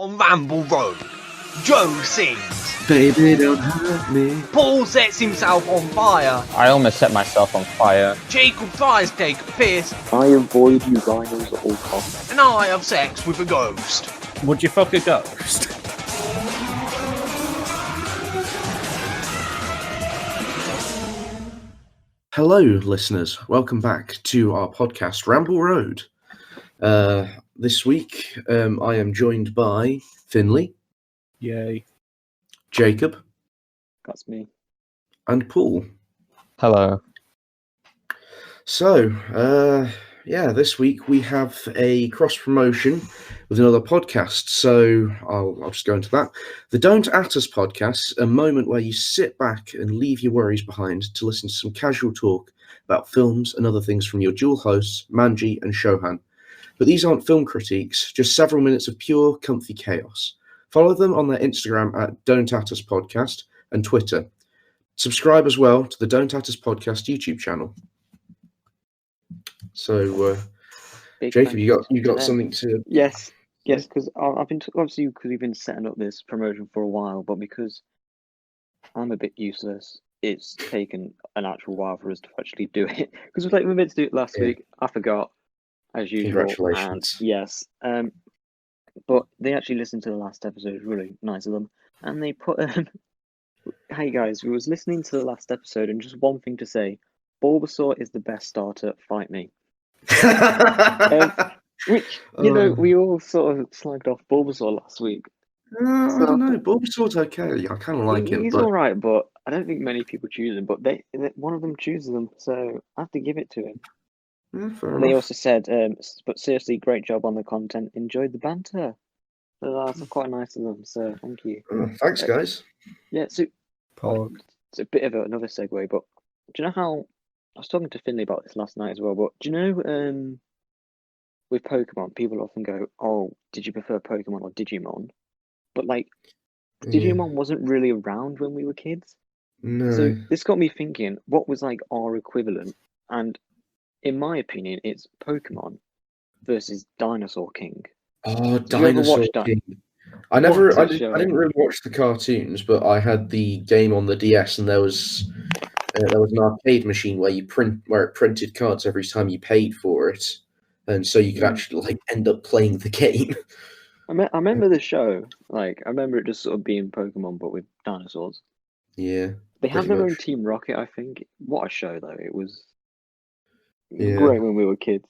On Ramble Road, Joe sings. Baby, don't hurt me. Paul sets himself on fire. I almost set myself on fire. Jacob tries to take a piss. I avoid you rhinos at all costs. And I have sex with a ghost. Would you fuck a ghost? Hello, listeners. Welcome back to our podcast, Ramble Road. This week, I am joined by Finley. Yay. Jacob. That's me. And Paul. Hello. So, this week we have a cross-promotion with another podcast, so I'll just go into that. The Don't At Us podcast, a moment where you sit back and leave your worries behind to listen to some casual talk about films and other things from your dual hosts, Manji and Shohan. But these aren't film critiques, just several minutes of pure, comfy chaos. Follow them on their Instagram at Don't At Us Podcast and Twitter. Subscribe as well to the Don't At Us Podcast YouTube channel. So, Jacob, you got something to? Yes, because I've been obviously because we've been setting up this promotion for a while, but because I'm a bit useless, it's taken an actual while for us to actually do it. Because we were meant to do it last week, I forgot, as usual. Congratulations. And yes, but they actually listened to the last episode. Really nice of them, and they put hey guys, we was listening to the last episode, and just one thing to say: Bulbasaur is the best starter. Fight me. Which, we all sort of slagged off Bulbasaur last week. I don't know. Bulbasaur's okay. I kind of like him. He's but... all right, but I don't think many people choose him. But one of them chooses him, so I have to give it to him. Yeah, fair They enough. also said, but seriously, great job on the content. Enjoyed the banter. So that's quite nice of them. So thank you. Thanks, guys. Yeah, so Pog. it's a bit of another segue, but do you know how I was talking to Finley about this last night as well? But do you know, with Pokemon, people often go, "Oh, did you prefer Pokemon or Digimon?" But Digimon wasn't really around when we were kids. No. So this got me thinking, what was our equivalent? And in my opinion, it's Pokemon versus Dinosaur King. Oh, Did you ever Dinosaur watch King. I didn't show? really watch the cartoons, but I had the game on the DS, and there was an arcade machine where it printed cards every time you paid for it, and so you could actually end up playing the game. I remember the show. I remember it just sort of being Pokemon, but with dinosaurs. Yeah. They had pretty their own much. Team Rocket, I think. What a show, though! It was Yeah. great when we were kids.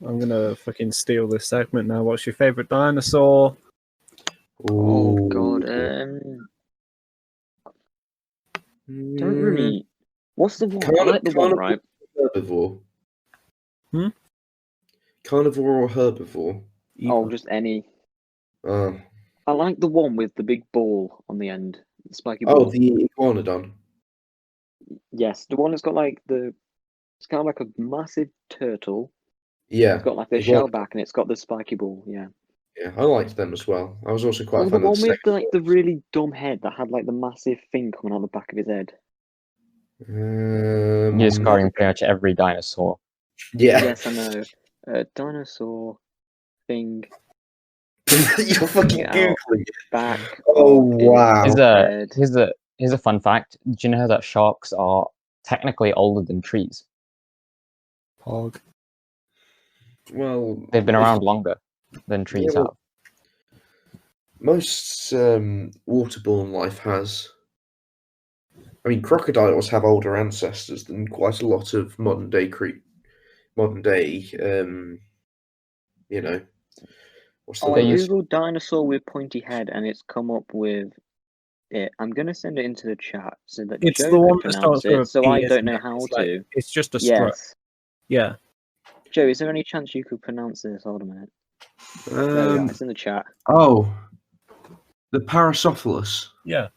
I'm gonna fucking steal this segment now. What's your favourite dinosaur? Oh Ooh. God, don't really. What's the one? I like the one, right? Herbivore. Carnivore or herbivore? Oh, just any. Oh. I like the one with the big ball on the end, the spiky ball. Oh, the iguanodon. Yes, the one that's got it's kind of like a massive turtle. Yeah. It's got a shell back and it's got the spiky ball. Yeah. Yeah, I liked them as well. I was also quite a the fan one of the with the really dumb head that had the massive thing coming out the back of his head. You're scarring pretty much every dinosaur. Yeah. Yes, I know. Dinosaur thing. You're fucking Out. googling it. Back. Oh wow. Here's a fun fact. Do you know that sharks are technically older than trees? Pog. Well, They've been around longer than trees have. Most waterborne life has. I mean, crocodiles have older ancestors than quite a lot of modern day. What's the I word? googled dinosaur with pointy head and it's come up with it. I'm gonna send it into the chat so that It's Joe the one can that pronounce starts with it. So a P, I don't isn't know it? how It's to. It's just a strut. Yes. Yeah. Joe, is there any chance you could pronounce this? Hold a minute. There we go. It's in the chat. Oh, the Parasophilus. Yeah.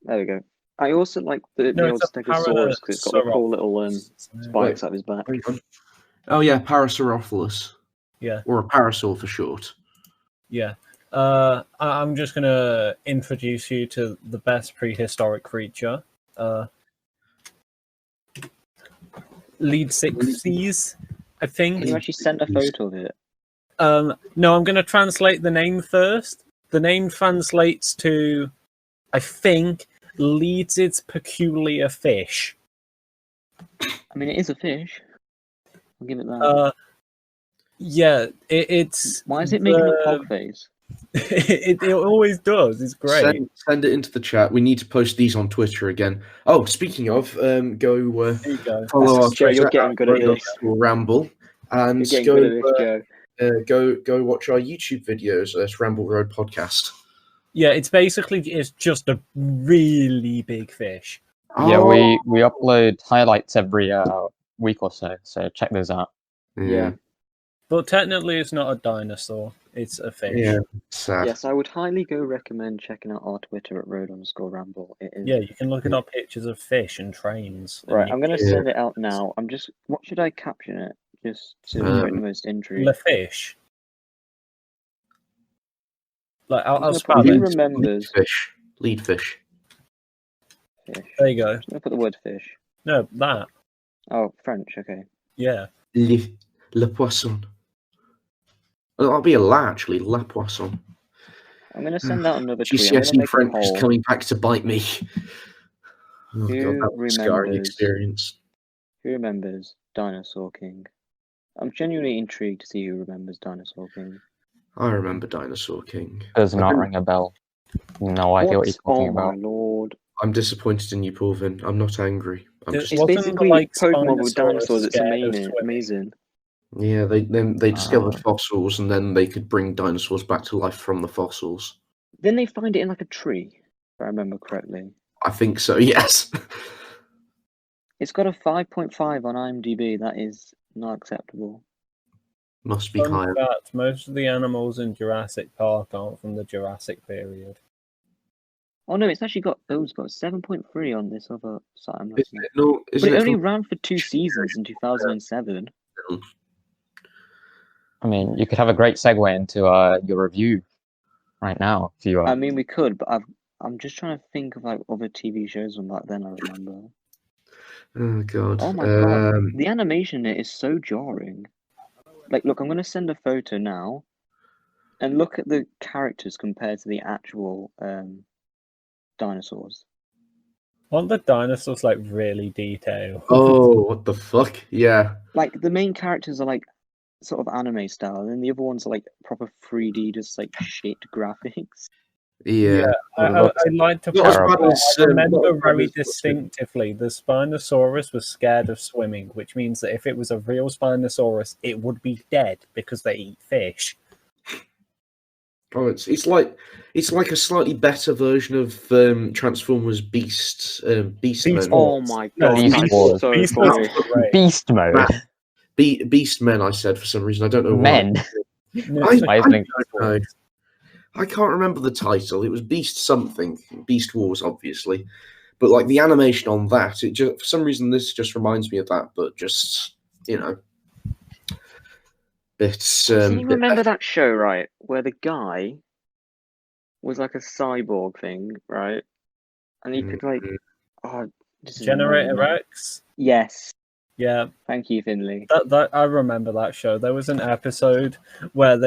There we go. I also like the old it's a Stegosaurus because it's got the cool little spikes out his back. Oh yeah, Parasaurolophus. Yeah. Or a parasaur for short. Yeah. I'm just gonna introduce you to the best prehistoric creature. Lead 60s, I think. Can you actually send a photo of it? No, I'm going to translate the name first. The name translates to, I think, leads its peculiar fish. I mean, it is a fish. I'll give it that. Yeah, it's. Why is it making a pog face? It always does. It's great. Send it into the chat. We need to post these on Twitter again. Oh, speaking of, go There you go. follow our Joe, you're Twitter getting at good at this. Ramble, and You're getting good at this, Joe. go watch our YouTube videos. It's Ramble Road Podcast. Yeah, it's just a really big fish. Yeah, Oh, we upload highlights every week or so check those out. Yeah. But technically, it's not a dinosaur. It's a fish. Yeah, sad. Yes, I would highly recommend checking out our Twitter at road_ramble. It is. Yeah, you can look at our pictures of fish and trains. and Right, you I'm going to Yeah. send it out now. What should I caption it? Just to create the most intrigue. The fish. Like I'll gonna spell put you it. remembers Lead fish. fish. There you go. I'm going to put the word fish. No, that. Oh, French, okay. Yeah. Le poisson. Well, that'll be a la, actually. Le poisson. I'm going to send out another tweet. I'm going to GCSE make French a is poll. coming back to bite me. Oh, Who God, that was a scarring remembers? experience. Who remembers Dinosaur King? I'm genuinely intrigued to see who remembers Dinosaur King. I remember Dinosaur King. Does not ring a bell. No idea what you're talking Oh about. my lord. I'm disappointed in you, Pulvin. I'm not angry. I'm It- just... It's Wasn't basically like Pokemon with Spinosaurus dinosaurs. It's scared of amazing. swimming? Amazing. Yeah, they discovered Ah. fossils, and then they could bring dinosaurs back to life from the fossils. Then they find it in like a tree, if I remember correctly. I think so, yes. It's got a 5.5 on IMDb. That is not acceptable. Must be Fun higher. fact, most of the animals in Jurassic Park aren't from the Jurassic period. Oh no, it's actually got 7.3 on this other site. I'm looking Isn't at. it, no, But isn't it it only from- ran for 2 seasons in 2007. I mean, you could have a great segue into your review right now if you I mean, we could, but I'm just trying to think of like other TV shows from back then. I remember. Oh, God. Oh my god, the animation in it is so jarring. Like, look, I'm gonna send a photo now, and look at the characters compared to the actual dinosaurs. Aren't the dinosaurs like really detailed? Oh, what the fuck? Yeah. Like, the main characters are like sort of anime style, and then the other ones are like proper 3D, just like shit graphics. Yeah. I'd like to Not as point bad out, as, I remember not as bad very as- distinctively the Spinosaurus was scared of swimming, which means that if it was a real Spinosaurus, it would be dead because they eat fish. Oh, it's like a slightly better version of Transformers Beast Beastmen. Oh my No, god, Beast that's Wars. so Beast funny. Wars is great. Beast mode. Matt, Beastmen, I said for some reason. I don't know why. Men. No, I it's Why like isn't it Beast don't know. Wars. I can't remember the title. It was Beast something. Beast Wars, obviously. But like the animation on that, it just for some reason this just reminds me of that. But just it's. So you remember that show, right, where the guy was like a cyborg thing, right? And he could like, this is Generator annoying, man. Rex? Yes, Yeah, thank you, Finley. that I remember that show. There was an episode where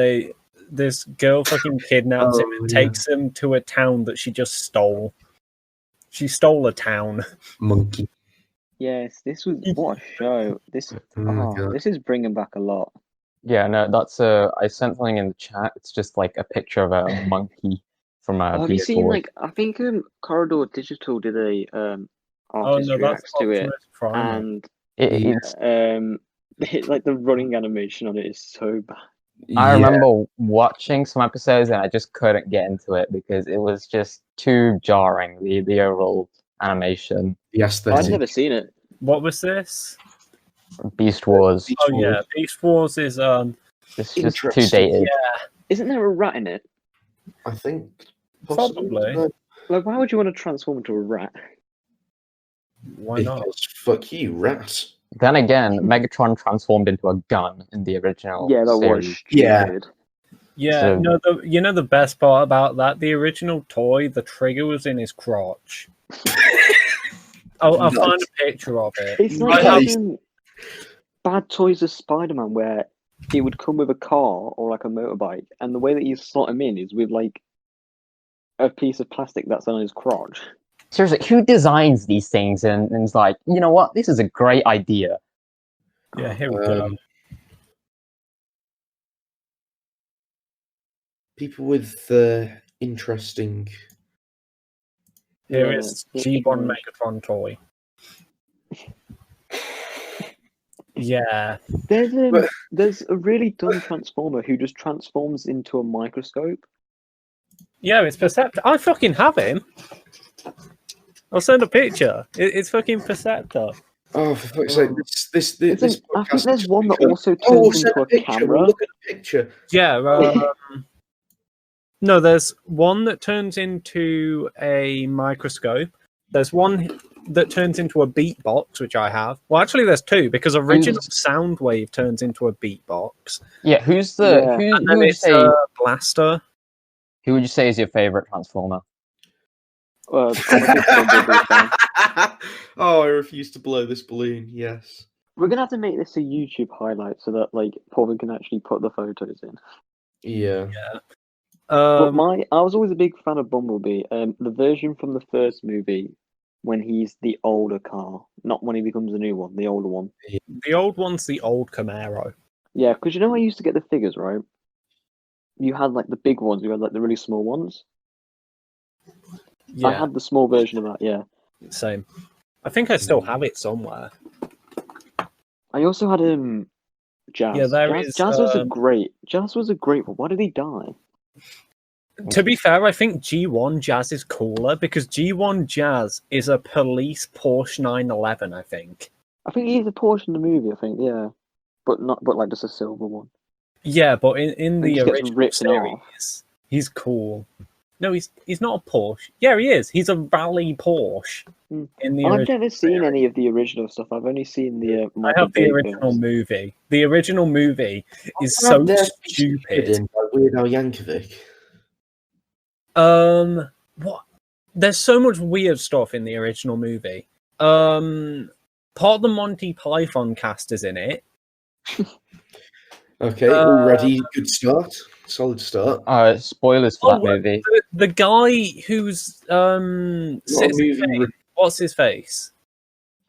this girl fucking kidnaps him and yeah. takes him to a town that she just stole. She stole a town. Monkey. Yes, this was what a show. God. This is bringing back a lot. Yeah, no, that's I sent something in the chat. It's just like a picture of a monkey from a Have you Beast seen Wars. like I think Corridor Digital did a Oh artist no, that's reacts to it, Optimus Prime. and It's like the running animation on it is so bad. I remember watching some episodes and I just couldn't get into it because it was just too jarring, the overall animation. The I've aesthetic. never seen it. What was this? Beast Wars. Beast Oh yeah, Wars. Beast Wars is It's just too Interesting. dated. Isn't there a rat in it? I think Probably. No, Like, why would you want to transform into a rat? why not? because fuck you, rat. Then again, Megatron transformed into a gun in the original series. Yeah. stupid. Yeah, So- no, the best part about that, the original toy, the trigger was in his crotch. I'll find a picture of it. It's like Nice. Bad Toys of Spider-Man, where it would come with a car or like a motorbike, and the way that you slot him in is with like a piece of plastic that's on his crotch. Seriously, who designs these things and is like, you know what, this is a great idea? Yeah, here we go. People with interesting. Here Yeah, is it's G1 strange. Megatron toy. Yeah. There's a really dumb transformer who just transforms into a microscope. Yeah, it's Perceptor. I fucking have him. I'll send a picture. It's fucking Perceptor. Oh, for fuck's sake! Oh. This I think podcast has there's just one that become- also Oh, turns send into a a picture. camera. We'll look at a picture. Yeah. No, there's one that turns into a microscope. There's one that turns into a beatbox, which I have. Well, actually, there's two because original Soundwave turns into a beatbox, Yeah, who's the Yeah. who? and Who then would you it's say? a blaster. Who would you say is your favorite Transformer? I'm a big Bumblebee fan. Oh, I refuse to blow this balloon. Yes. We're gonna have to make this a YouTube highlight so that like Paul can actually put the photos in. Yeah. But Um, I was always a big fan of Bumblebee. The version from the first movie when he's the older car, not when he becomes the new one, the older one. the old one's the old Camaro. Yeah, because you know I used to get the figures, right? You had like the big ones, you had like the really small ones. Yeah, I had the small version of that, yeah. same. I think I still have it somewhere. I also had Jazz. Yeah, there Jazz, is, Jazz was a great one. Why did he die? To be fair, I think G1 Jazz is cooler because G1 Jazz is a police Porsche 911, I think. I think he's a Porsche in the movie, I think, yeah. But like just a silver one. Yeah, but in He the just gets original ripped in half. series, he's cool. No, he's not a Porsche. Yeah, he is. He's a rally Porsche Hmm. in the I've original never seen series. any of the original stuff. I've only seen the I Michael have the Bay original films. movie. The original movie is so stupid. In by Weird Al Yankovic. What? There's so much weird stuff in the original movie. Part of the Monty Python cast is in it. Okay, already good start. Solid start. Spoilers for that well, movie. the guy who's Not a Citizen movie. Kane, what's his face?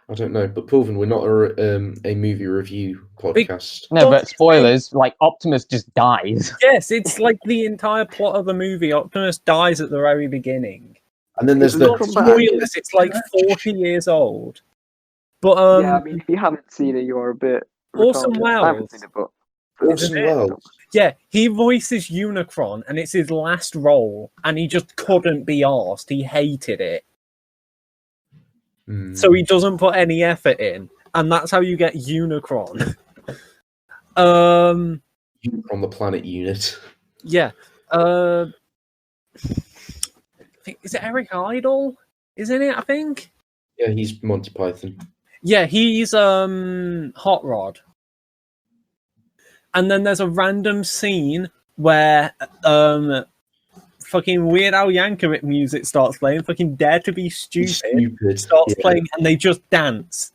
I don't know, but Pulvin, we're not a movie review podcast. No, but spoilers. Like Optimus just dies. Yes, it's like the entire plot of the movie. Optimus dies at the very beginning. And then there's It's the not Spoilers, it's like 40 years old. But yeah, I mean, if you haven't seen it, you are a bit. Orson retarded. I haven't Welles. seen it, but Orson it? Welles. Yeah, he voices Unicron, and it's his last role, and he just couldn't be arsed. He hated it. So he doesn't put any effort in, and that's how you get Unicron. On the planet unit. Yeah. Is it Eric Idle? Isn't it, I think? Yeah, he's Monty Python. Yeah, he's Hot Rod. And then there's a random scene where fucking Weird Al Yankovic music starts playing, fucking Dare to Be Stupid starts playing, and they just dance.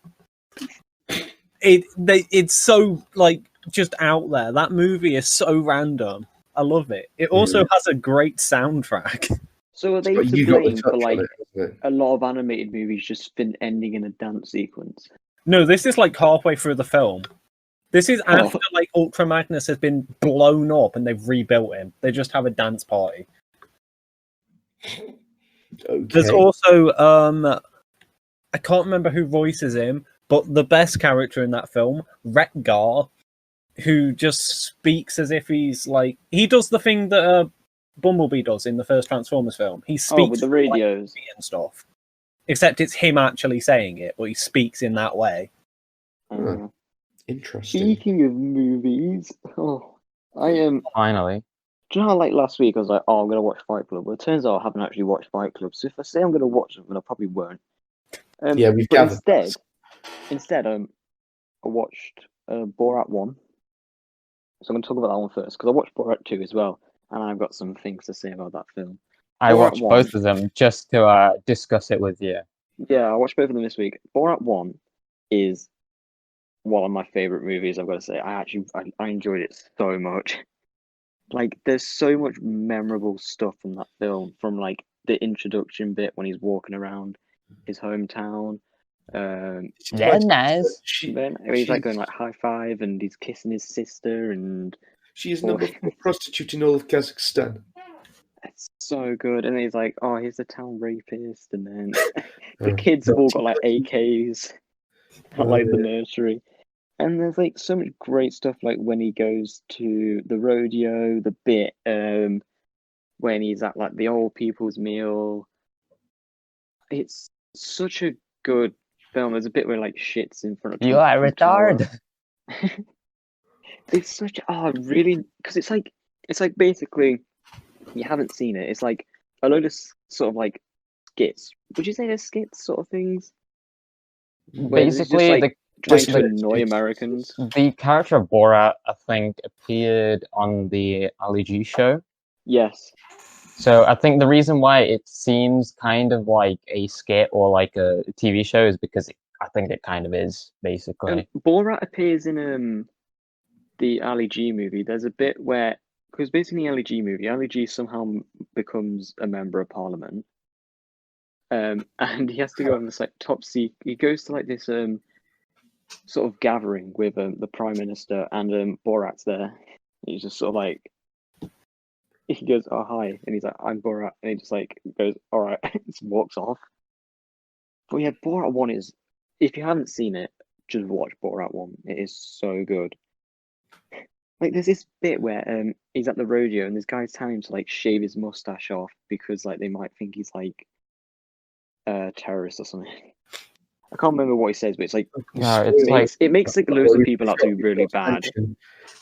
It's so like just out there. That movie is so random. I love it. It also has a great soundtrack. so are they But to you got the blame touch for on like it, hasn't it? a lot of animated movies just ending in a dance sequence? No, this is like halfway through the film. This is after like Ultra Magnus has been blown up and they've rebuilt him. They just have a dance party. Okay. There's also I can't remember who voices him, but the best character in that film, Retgar, who just speaks as if he's like he does the thing that Bumblebee does in the first Transformers film. He speaks with the like radios and stuff. Except it's him actually saying it, but he speaks in that way. Interesting. Speaking of movies, I am. Finally. Do you know how like last week I was like, oh, I'm gonna watch Fight Club. Well, it turns out I haven't actually watched Fight Club. So if I say I'm gonna watch something, I probably won't. Yeah, we've but gathered. instead, I watched Borat 1. So I'm gonna talk about that one first because I watched Borat 2 as well, and I've got some things to say about that film. I Borat watched 1. both of them just to discuss it with you. Yeah, I watched both of them this week. Borat 1 is one of my favorite movies. I've got to say, I enjoyed it so much. Like, there's so much memorable stuff from that film, from like the introduction bit when he's walking around his hometown. They're nice. Then he's like going like high five, and he's kissing his sister, and She is number 4 prostitute in all of Kazakhstan. it's so good. And then he's like, "Oh, he's the town rapist," and then the kids have all got like AKs at like the nursery. And there's like so much great stuff, like when he goes to the rodeo, the bit when he's at like the old people's meal. It's such a good film. There's a bit where like shits in front of You are retarded. It's such really, because it's like basically, you haven't seen it. It's like a load of sort of like skits. Would you say they're skits sort of things? Where it's just, Basically, like, trying to annoy Americans. the character of Borat, I think, appeared on the Ali G show. Yes. So I think the reason why it seems kind of like a skit or like a TV show is because I think it kind of is, basically. Borat appears in the Ali G movie. There's a bit where, because basically in the Ali G movie, Ali G somehow becomes a member of parliament. And he has to go on this like top secret. He goes to like this sort of gathering with the prime minister, and Borat's there. He's just sort of like, he goes, "Oh hi," and he's like, "I'm Borat," and he just like goes, "All right," just walks off. But yeah, Borat 1 is, if you haven't seen it, just watch Borat 1. It is so good. Like, there's this bit where he's at the rodeo and this guy's telling him to like shave his mustache off because like they might think he's like a terrorist or something. I can't remember what he says, but it's like, No, it's like it makes like loads of people out to be really bad.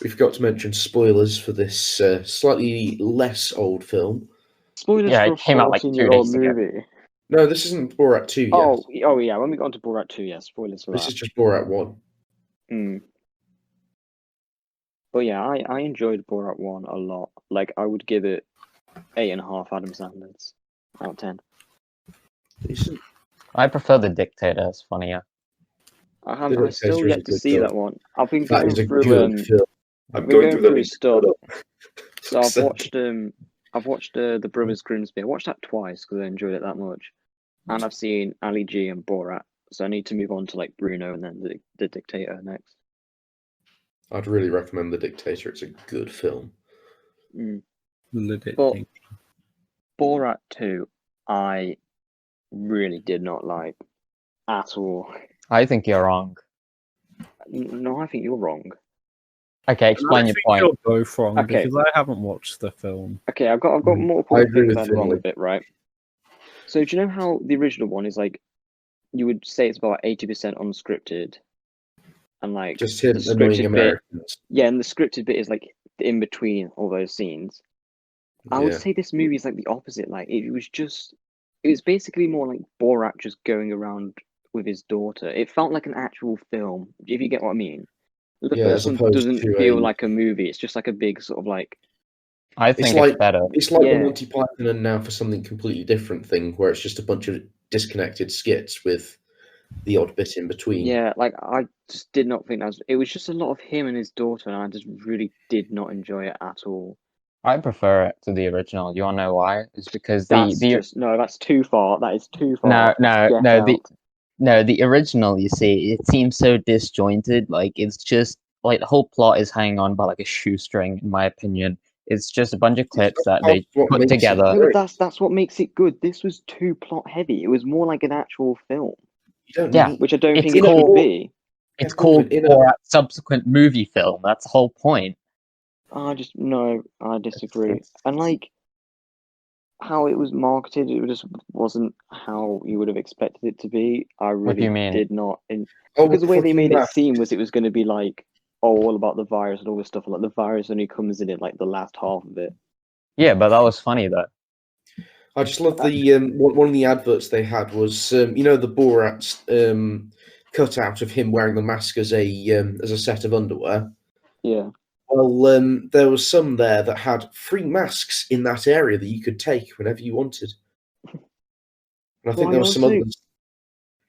We forgot to mention spoilers for this slightly less old film. Spoilers Yeah, for it came a out like 2 14-year-old days ago. movie. No, this isn't Borat 2 yet. Oh yeah, when we got onto Borat 2, yeah, spoilers for This that. is just Borat 1. But yeah, I enjoyed Borat 1 a lot. Like, I would give it 8.5 Adam Sanders out of 10. Decent. I prefer The Dictator. It's funnier. I The still Dictator is yet a to good see film. that one. I've been That going is a through good film. I've been going through his stuff. So Success. I've watched the Brothers Grimsby. I watched that twice because I enjoyed it that much. And I've seen Ali G and Borat. So I need to move on to like Bruno and then the Dictator next. I'd really recommend The Dictator. It's a good film. Legit. But Borat 2, I really did not like at all. I think you're wrong. No, I think you're wrong. Okay, explain your point. You're both wrong Okay. because I haven't watched the film. Okay, I've got multiple I agree things with I'm wrong Finley. with it, right? So do you know how the original one is like, you would say it's about 80% unscripted, and like Just him the annoying scripted bit, Americans. yeah, and the scripted bit is like in between all those scenes. I would say this movie is like the opposite. Like, it was basically more like Borat just going around with his daughter. It felt like an actual film, if you get what I mean. The Yeah, first as one opposed doesn't to feel a- like a movie. It's just like a big sort of like, I think like- it's better. It's like Yeah. the Monty Python and Now for Something Completely Different thing, where it's just a bunch of disconnected skits with the odd bit in between. yeah, like I just did not think it was just a lot of him and his daughter, and I just really did not enjoy it at all. I prefer it to the original. You wanna know why? It's because That's too far. That is too far. the original, you see, it seems so disjointed. Like, it's just like the whole plot is hanging on by like a shoestring, in my opinion. It's just a bunch of clips that they What put makes it together. No, but that's what makes it good. This was too plot heavy. It was more like an actual film, You don't Yeah. need- which I don't It's think it should called- be. It's Yeah, called in a- Borat's subsequent movie film. That's the whole point. I disagree. And like how it was marketed, it just wasn't how you would have expected it to be. I What do really you mean? did not. Oh, Because the way they fucking made it laugh. seem was it was going to be like, all about the virus and all this stuff. And like, the virus only comes in like the last half of it. Yeah, but that was funny though. I just love the one of the adverts they had was the Borat's cutout of him wearing the mask as a set of underwear. Yeah. Well, there was some there that had free masks in that area that you could take whenever you wanted. And I think Well, there were some also- others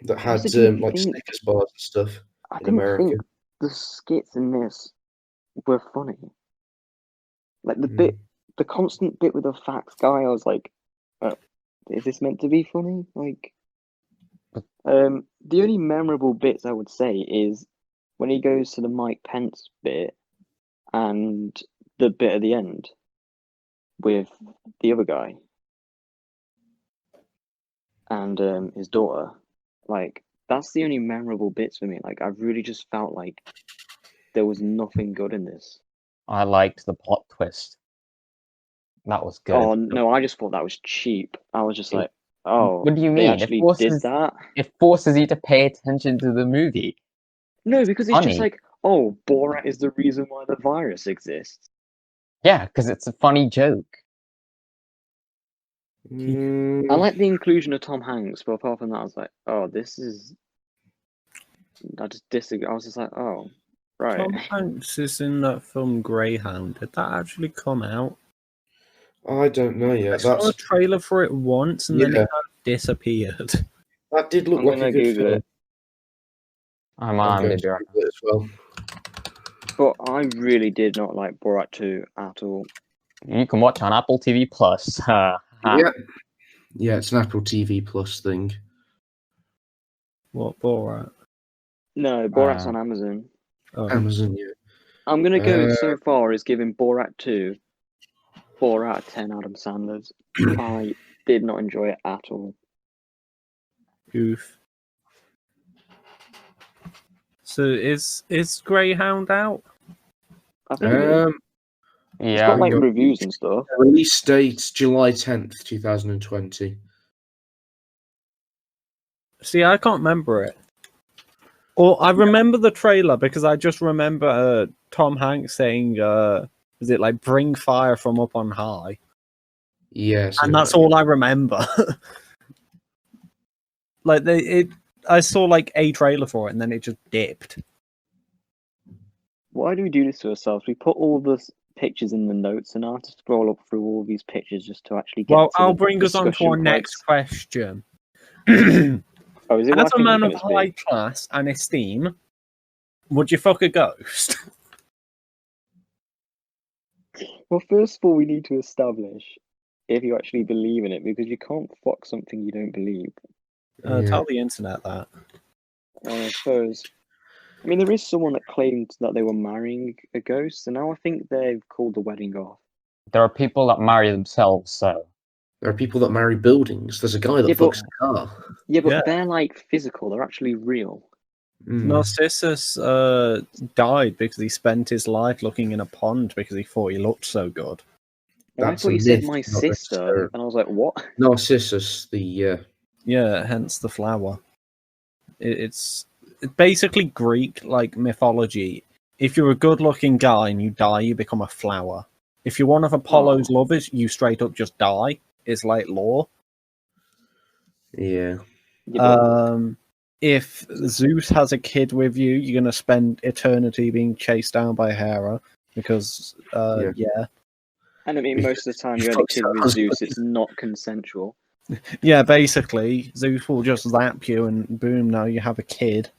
that I had also didn't like think- Snickers bars and stuff I in didn't America. think the skits in this were funny. Like the constant bit with the facts guy, I was like, is this meant to be funny? Like, the only memorable bits I would say is when he goes to the Mike Pence bit and the bit at the end with the other guy and his daughter. Like, that's the only memorable bits for me. Like, I really just felt like there was nothing good in this. I liked the plot twist. That was good. Oh no, I just thought that was cheap. I was just like, oh, What do you they mean? actually did that? It forces you to pay attention to the movie. No, because it's just Funny. like, oh, Borat is the reason why the virus exists. Yeah, because it's a funny joke. I like the inclusion of Tom Hanks, but apart from that, I was like, oh, this is. I just disagree. I was just like, oh, right. Tom Hanks is in that film Greyhound. Did that actually come out? I don't know yet. I saw a trailer for it once and then it Yeah. kind of disappeared. That did look I'm like gonna a good Google film. it. I'm going gonna to be right. Google it as well. But I really did not like Borat 2 at all. You can watch on Apple TV Plus. Yeah, it's an Apple TV Plus thing. What, Borat? No, Borat's on Amazon. Oh. Amazon, yeah. I'm gonna go so far as giving Borat 2 4 out of 10 Adam Sandlers. I did not enjoy it at all. Oof. So is Greyhound out? I think it is. It's Yeah. got like reviews and stuff. Release date July 10th, 2020. See, I can't remember it. Or I remember the trailer because I just remember Tom Hanks saying, "Is it like bring fire from up on high?" Yes, And that's all I remember. Like I saw like a trailer for it, and then it just dipped. Why do we do this to ourselves? We put all the pictures in the notes, and I have to scroll up through all these pictures just to actually get. Well, to I'll the bring us on to discussion our next points. question. Oh, is it? As what I a think man it's of gonna high be? class and esteem, would you fuck a ghost? Well, first of all, we need to establish if you actually believe in it, because you can't fuck something you don't believe. Tell the internet that. I suppose. I mean, there is someone that claimed that they were marrying a ghost, and now I think they've called the wedding off. There are people that marry themselves, so. There are people that marry buildings. There's a guy that Yeah, but- fucks a car. Yeah, but Yeah. they're like physical; they're actually real. Narcissus died because he spent his life looking in a pond because he thought he looked so good. Well, I That's thought a you said myth, my not sister, necessarily. and I was like, what? Narcissus, the Yeah, hence the flower. It's basically Greek like mythology. If you're a good-looking guy and you die, you become a flower. If you're one of Apollo's lovers, you straight up just die. It's like law. yeah. If Zeus has a kid with you, you're gonna spend eternity being chased down by Hera because yeah. And I mean, most of the time He you had a fucks kid her with husband. Zeus, it's not consensual. Yeah, basically, Zeus will just zap you and boom, now you have a kid.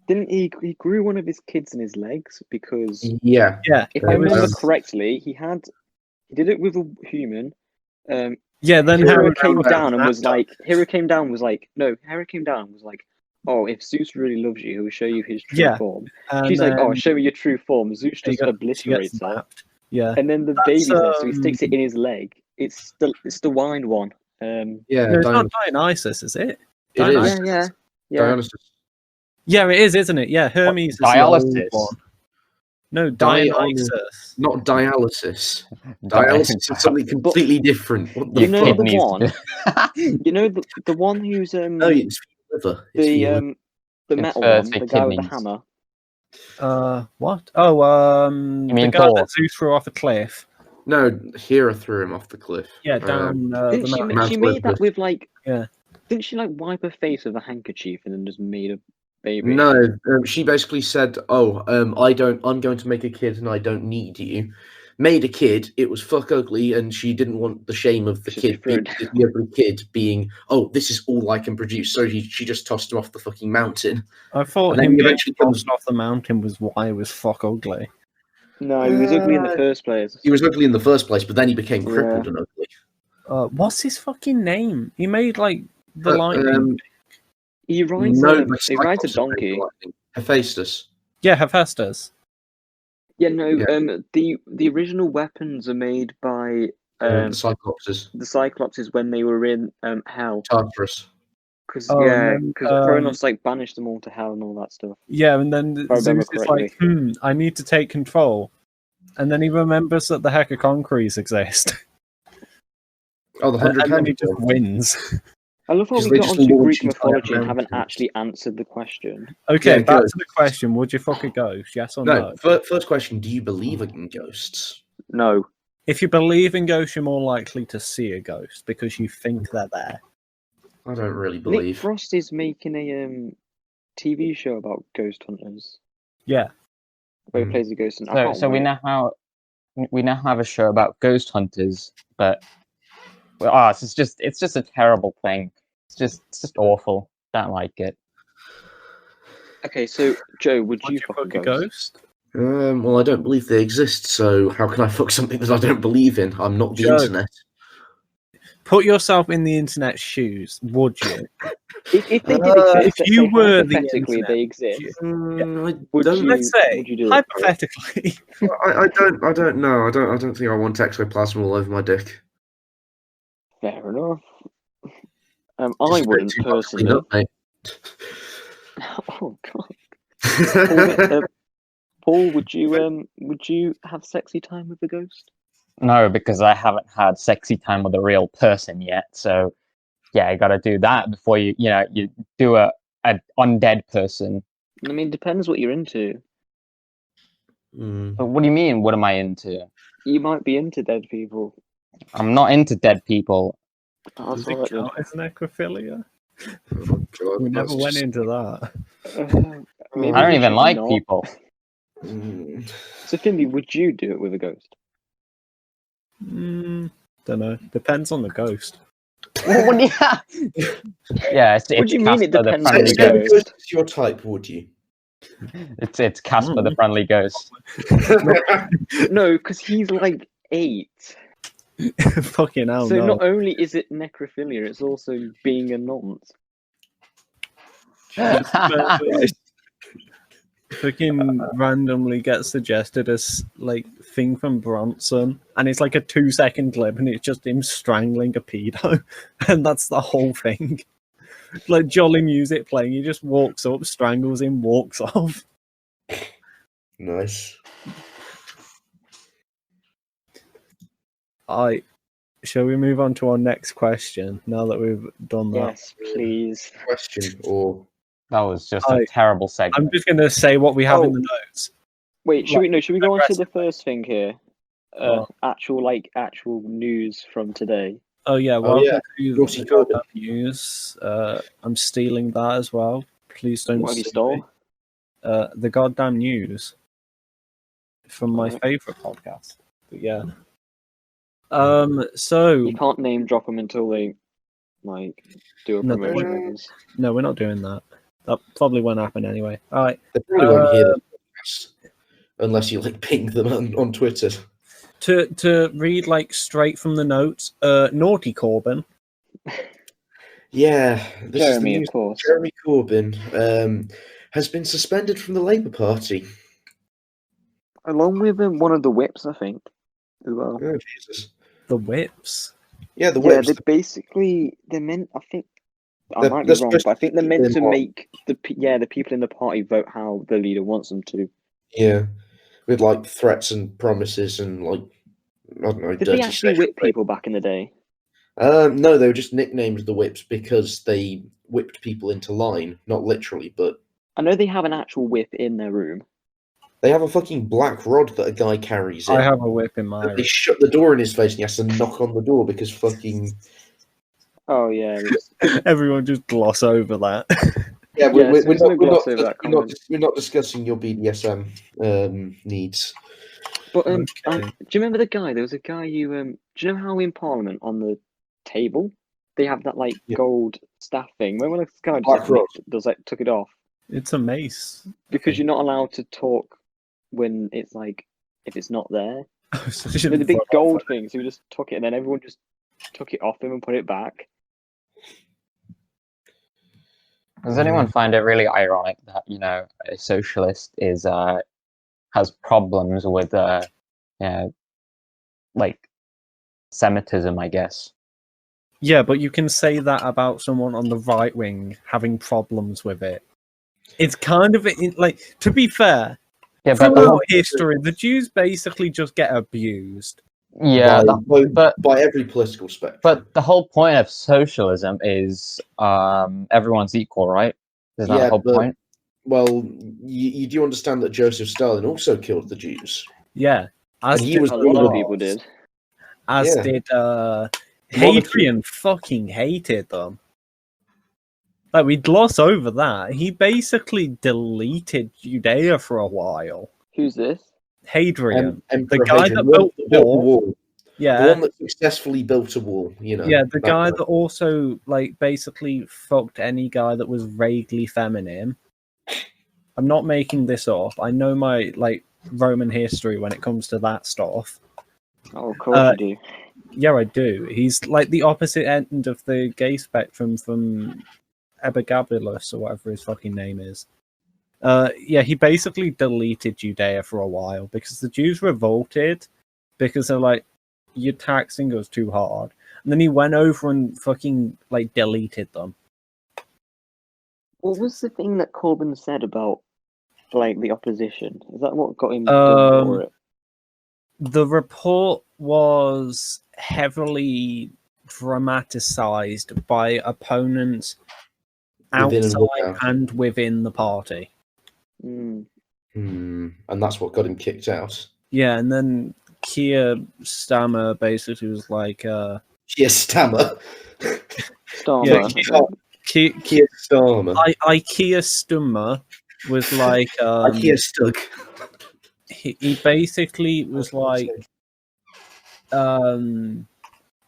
Didn't he grew one of his kids in his legs because Yeah. Yeah, if I it was- remember correctly, he did it with a human. yeah, then Hera Hera came got down and was zapped up. like, Hera came down and was like, oh, if Zeus really loves you, he will show you his true Yeah, form. And She's like, oh, then show me your true form. Zeus she just gets obliterates her. zapped. Yeah, And then the That's, baby's there, so he sticks it in his leg. It's the wind one. Yeah. no, it's not Dionysus, is it? It is. Dionysus. Yeah. Dionysus. Yeah, it is, isn't it? Yeah, Hermes is the old Dialysis. one. No, Dionysus. Dionysus. Not dialysis. Dialysis is something completely different. What the You know fuck? the one. You know the one who's No, it's for your liver. It's for your liver. the It's metal for one, the the guy with the kidneys. hammer. What? Oh, You the mean guy Thor? that Zeus threw off a cliff. No, Hera threw him off the cliff. Yeah, down the Didn't she, mountain. she Mount made that Olympus. with like? Yeah. Didn't she like wipe her face with a handkerchief and then just made a baby? No, she basically said, "Oh, I'm going to make a kid, and I don't need you." made a kid. It was fuck ugly, and she didn't want the shame of the Should be kid, being, thrown the ugly kid, being, oh, this is all I can produce. So she just tossed him off the fucking mountain. I thought And then him he getting eventually comes. tossed off the mountain was why he was fuck ugly. No, he was ugly in the first place. He was ugly in the first place, but then he became Yeah. crippled and ugly. What's his fucking name? He made like the lightning. He rides he rides a donkey. Hephaestus. Yeah, Hephaestus. Yeah, no. Yeah. The original weapons are made by The Cyclopses. the Cyclopses when they were in hell. Tartarus. Because Oh, and then, Kronos like banished them all to hell and all that stuff. Yeah, and then If I remember Zeus is like, I need to take control. And then he remembers that the Hecaconchres exist. Oh, the And 100 then he just wins. I love how Because we they got just onto launch Greek entire mythology and haven't mountains. actually answered the question. Okay, Yeah, back go. to the question. Would you fuck a ghost? Yes or no? No, first question, do you believe in ghosts? No. If you believe in ghosts, you're more likely to see a ghost because you think they're there. I don't really Nick believe. Frost is making a TV show about ghost hunters Yeah. where he plays a ghost. And I So, can't so we wait. now have a show about ghost hunters, but it's just a terrible thing. It's just awful. Don't like it. Okay, so Joe, would Would you you fuck a fuck a ghost? ghost? Well, I don't believe they exist, so how can I fuck something that I don't believe in? I'm not the Joe. internet. Put yourself in the internet's shoes. Would you? If they did exist, if you let's say were the hypothetically internet, they exist. I Would don't. you- Let's say, would you do it? hypothetically. I don't know. I don't think I want ectoplasm all over my dick. Fair enough. I Just a bit wouldn't too much personally. clean up, mate. Oh god. Paul, would you have sexy time with the ghost? No, because I haven't had sexy time with a real person yet. So, yeah, I got to do that before you do a undead person. I mean, depends what you're into. But what do you mean? What am I into? You might be into dead people. I'm not into dead people. Oh, Does that's it all right count as necrophilia? Oh, God, We never that's went just- into that. then. Maybe I don't we even should like not. people. Mm. So, Finley, would you do it with a ghost? Don't know. Depends on the ghost. What do you? Yeah, it's What do you mean it Casper the depends on friendly the Say ghost. ghost is your type, would you? It's Casper the friendly ghost. No, because he's like 8. Fucking hell, So no. not only is it necrophilia, it's also being a nonce. Fucking randomly gets suggested as like thing from Bronson, and it's like a 2-second clip, and it's just him strangling a pedo, and that's the whole thing. Like jolly music playing, he just walks up, strangles him, walks off. Nice. Shall we move on to our next question now that we've done that? Yes, please. Question or That was just a terrible segment. I'm just gonna say what we have in the notes. Wait, should we go on to the aggressively. first thing here? Actual news from today. Oh yeah, Oh, welcome yeah. to Rossi the Corbin. goddamn news. I'm stealing that as well. Please don't What have you sue stole? me. The goddamn news from my Alright. favorite podcast. But yeah. So You can't name drop them until they like do a No, promotion they- with us. no, we're not doing that. That probably won't happen anyway. All right. they probably won't hear the podcast unless you like ping them on Twitter. To read like straight from the notes, Naughty Corbin. Yeah, this is the Jeremy, news. of course. Jeremy Corbyn has been suspended from the Labour Party. Along with one of the whips, I think. As well. Oh, Jesus. The Whips. Yeah, the Yeah, whips. they're meant. I think I They're- might they're be wrong, supposed but I to think they're keep meant them to on. make the people in the party vote how the leader wants them to. Yeah, with like threats and promises and like I don't know. Did dirty they actually sexual whip people back in the day? No, they were just nicknamed the whips because they whipped people into line, not literally, but I know they have an actual whip in their room. they have a fucking black rod that a guy carries in. I have a whip in my And they room. shut the door in his face and he has to knock on the door because fucking Oh yeah, Everyone just gloss over that. yeah. Yeah, so there's no gloss over that comment. We're not discussing your BDSM needs. But Okay. do you remember the guy? There was a guy you do you know how in Parliament on the table they have that like Yeah. gold staff thing? When this guy Black just Rod. took it off It's a mace. because you're not allowed to talk when it's like if it's not there. So You know, the big gold thing. So we just took it, and then everyone just took it off him and put it back. Does anyone find it really ironic that a socialist is has problems with like Semitism, I guess? Yeah, but you can say that about someone on the right wing having problems with it. It's kind of like, to be fair, Yeah, but throughout history, the Jews basically just get abused. by every political spectrum. But the whole point of socialism is everyone's equal, right? Is that the whole point? Well, you do understand that Joseph Stalin also killed the Jews. Yeah, as And he did was A one lot of of people did. As Yeah. did Monarchy. Hadrian. Fucking hated them. Like, we gloss over that. He basically deleted Judea for a while. Who's this? Hadrian, the Emperor guy Hadrian, that built the the wall. wall. The Yeah, one that successfully built a wall, yeah, the that guy that also like basically fucked any guy that was vaguely feminine. I'm not making this up. I know my like Roman history when it comes to that stuff. Oh, of course you do. Yeah, I do. He's like the opposite end of the gay spectrum from Ebagabulus or whatever his fucking name is. Yeah, he basically deleted Judea for a while because the Jews revolted because they're like, you're taxing us too hard. And then he went over and fucking like deleted them. What was the thing that Corbyn said about like the opposition? Is that what got him done for it? The report was heavily dramatized by opponents Within and outside without. and within the party. Mm. And that's what got him kicked out. Yeah, and then Keir Starmer basically was like, Yes, Stammer. Starmer. Yeah, I think. Keir Starmer. Keir Starmer was like, Keir Stug. he basically was like,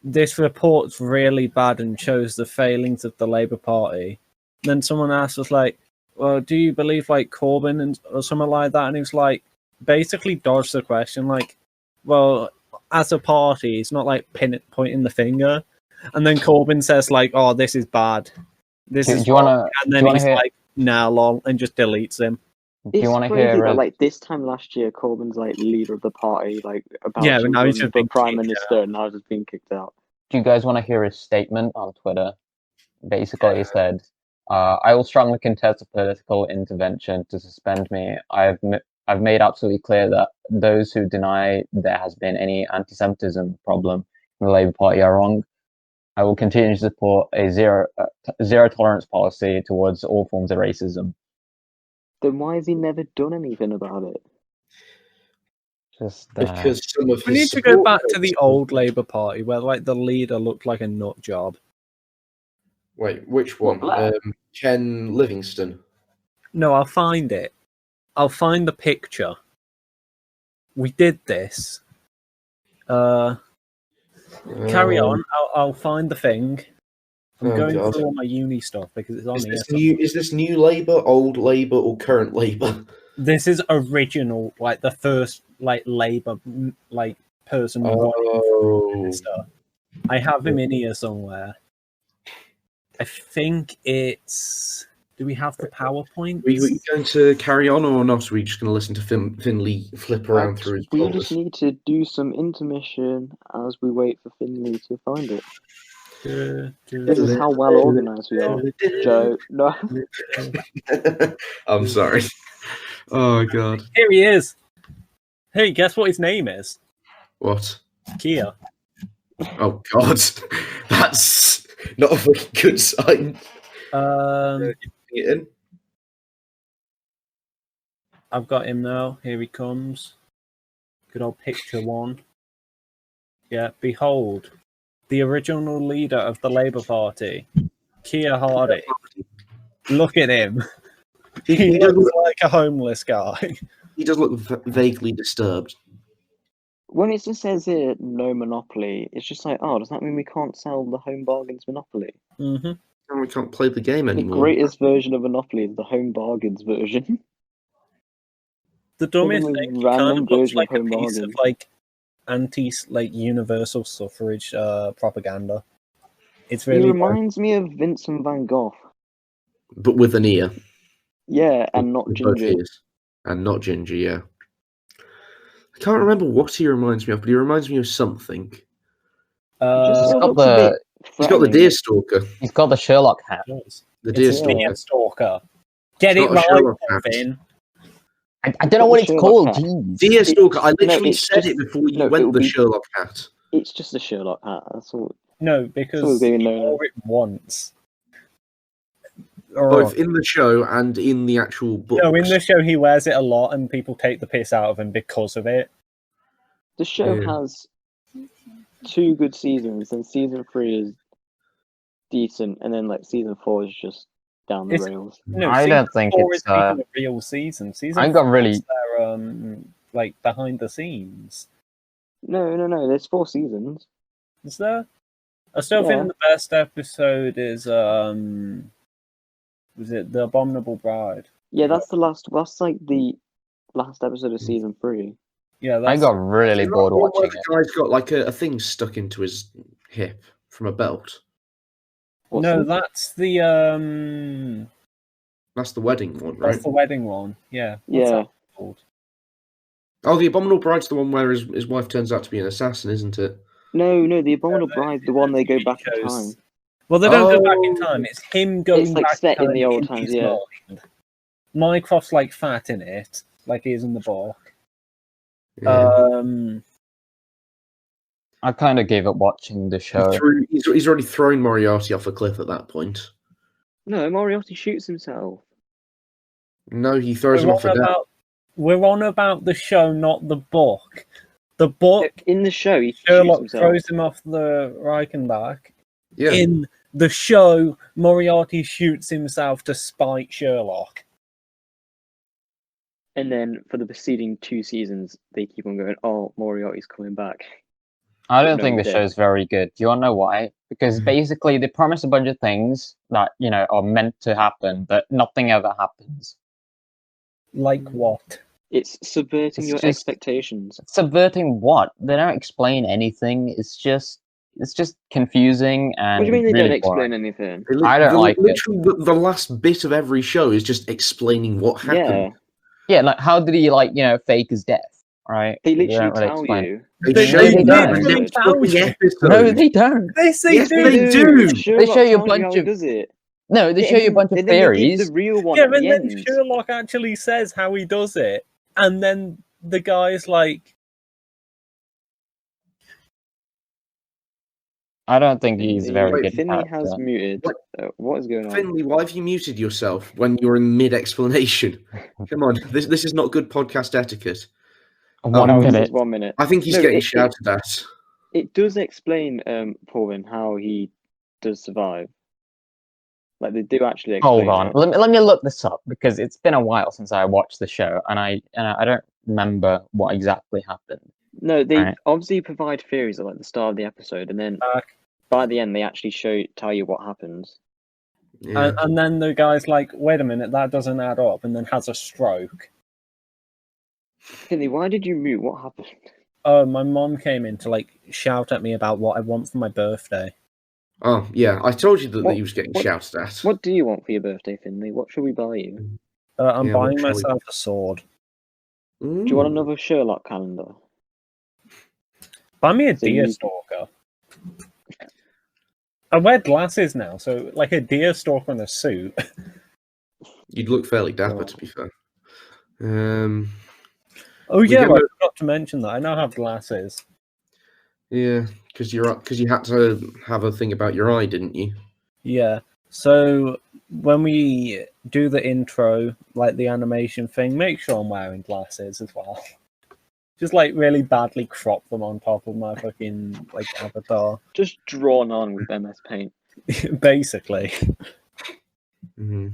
this report's really bad and shows the failings of the Labour Party. And then someone asked us like, well, do you believe like Corbyn or something like that? And he was like, basically dodged the question, like, well, as a party, it's not like pointing the finger. And then Corbyn says like, oh, this is bad. This is wrong. And then he's like, nah, lol, and just deletes him. Do you want to hear? That, like this time last year, Corbyn's like leader of the party, like about Yeah, to but now he's run just for been prime kicked minister, and now just being kicked out. Do you guys want to hear his statement on Twitter? Basically, he said, "I will strongly contest a political intervention to suspend me. I've made absolutely clear that those who deny there has been any anti-Semitism problem in the Labour Party are wrong. I will continue to support a zero tolerance policy towards all forms of racism." Then why has he never done anything about it? Just Because some of We his need to go back to the old Labour Party where like the leader looked like a nut job. Wait, which one? Ken Livingston. No, I'll find it. I'll find the picture. We did this. Carry on. I'll find the thing. I'm going through all my uni stuff because it's on here. Is this new Labour, old Labour, or current Labour? This is original, like the first like Labour like person. Oh. I have him in here somewhere. I think it's. Do we have the PowerPoint? Are we going to carry on or not? Are we just going to listen to Finley flip around through his We folders? just need to do some intermission as we wait for Finley to find it. This is how well organised we are. Joe, no. I'm sorry. Oh, God. Here he is. Hey, guess what his name is? What? Kia. Oh, God. That's not a fucking good sign. I've got him now. Here he comes. Good old picture one. Yeah, behold, the original leader of the Labour Party, Keir Hardie. Look at him. He looks like a homeless guy. He does look vaguely disturbed. when it just says here no monopoly, it's just like, oh, does that mean we can't sell the Home Bargains Monopoly? Mm-hmm. And we can't play the game The anymore. greatest version of Monopoly is the Home Bargains version. The dumbest most thing, it random kind of looks version of like a Home piece of Bargains. like universal suffrage propaganda. It's He really reminds me of Vincent van Gogh. But with an ear. Yeah, and not With both Ginger. ears. And not Ginger, yeah. I can't remember what he reminds me of, but he reminds me of something. He just uh, sort of got looks a the- bit He's got the threatening. Deerstalker. He's got the Sherlock hat. The it's a Deerstalker. Deerstalker. Get It's it not a right, Sherlock hat. Finn. I don't know got what the it's Sherlock called. hat. Jeez. Deerstalker. I literally it's said just- it before you no, went it'll the be- Sherlock hat. It's just a Sherlock hat. That's all. No, all because being he known wore it once. Both in the show and in the actual books. No, in the show he wears it a lot, and people take the piss out of him because of it. The show Yeah. has 2 good seasons, and season 3 is decent, and then like season 4 is just down the It's- rails. No, I season don't think 4 it's, isn't even a real season. Season I got 4 really- is their like behind the scenes. No. There's 4 seasons. Is there? I still Yeah. think the best episode is was it The Abominable Bride? Yeah, that's the last. That's like the last episode of season 3. Yeah, I that's got really Is that bored the one where watching it. the guy's got like a thing stuck into his hip from a belt. What's no, that? that's the That's the wedding one, right? that's the wedding one. Yeah. What's Yeah. that called? Oh, the Abominable Bride's the one where his wife turns out to be an assassin, isn't it? No, the Abominable Bride, the one they go back in Shows- time. Well, they don't go back in Oh. time. It's him going It's, like, back set in time the old times, his yeah. mind. Mycroft's like fat in it, like he is in the book. Yeah. I kind of gave up watching the show. He's already thrown Moriarty off a cliff at that point. No, Moriarty shoots himself. No, he throws him off a deck. We're on about the show, not the book. The book, In the show, he shoots Sherlock himself. throws him off the Reichenbach. Yeah. In the show, Moriarty shoots himself to spite Sherlock. And then for the preceding 2 seasons, they keep on going, oh, Moriarty's coming back. I don't No, think the dead. show's very good. Do you want to know why? Because basically they promise a bunch of things that, are meant to happen, but nothing ever happens. Like what? It's subverting It's your just- expectations. Subverting what? They don't explain anything. It's just confusing and What do you mean they really don't explain boring. anything? I don't like it. literally, the last bit of every show is just explaining what Yeah, happened. Yeah, like how did he fake his death? Right? they literally don't really tell explain. you. They They show really you don't. that in They the tell fucking you. episode. No, they don't. Yes, Yes, they do. Sherlock show you a tells bunch how he of- does it. No, they Yeah, show you a bunch of and then they give theories. the real one Yeah, at the and then end. Sherlock actually says how he does it, and then the guy's like, I don't think he's a very Wait, good Finley character. has muted. What? What is going on? Finley, why have you muted yourself when you're in mid-explanation? Come on, this is not good podcast etiquette. One Oh, it's minute. just 1 minute. I think he's No, getting it- shouted at. It does explain, Paulin, how he does survive. Like they do actually explain Hold on. it. Let me look this up because it's been a while since I watched the show and I don't remember what exactly happened. No, they Right. obviously provide theories at like the start of the episode, and then by the end they actually tell you what happens. Yeah. and then the guy's like, wait a minute, that doesn't add up, and then has a stroke. Finley, why did you mute? What happened? Oh, my mom came in to like shout at me about what I want for my birthday. Oh, yeah, I told you that What- he was getting what- shouted at. What do you want for your birthday, Finley? What should we buy you? I'm Yeah, what buying shall we- myself a sword. Do you want Ooh. another Sherlock calendar? Buy me a So you- deerstalker. I wear glasses now, so like a deerstalker in a suit. You'd look fairly dapper, Oh. to be fair. Oh We yeah, get I a- forgot to mention that I now have glasses. Yeah, because you had to have a thing about your eye, didn't you? Yeah. So when we do the intro, like the animation thing, make sure I'm wearing glasses as well. Just like really badly crop them on top of my fucking like avatar. Just drawn on with MS Paint. Basically. Mm-hmm.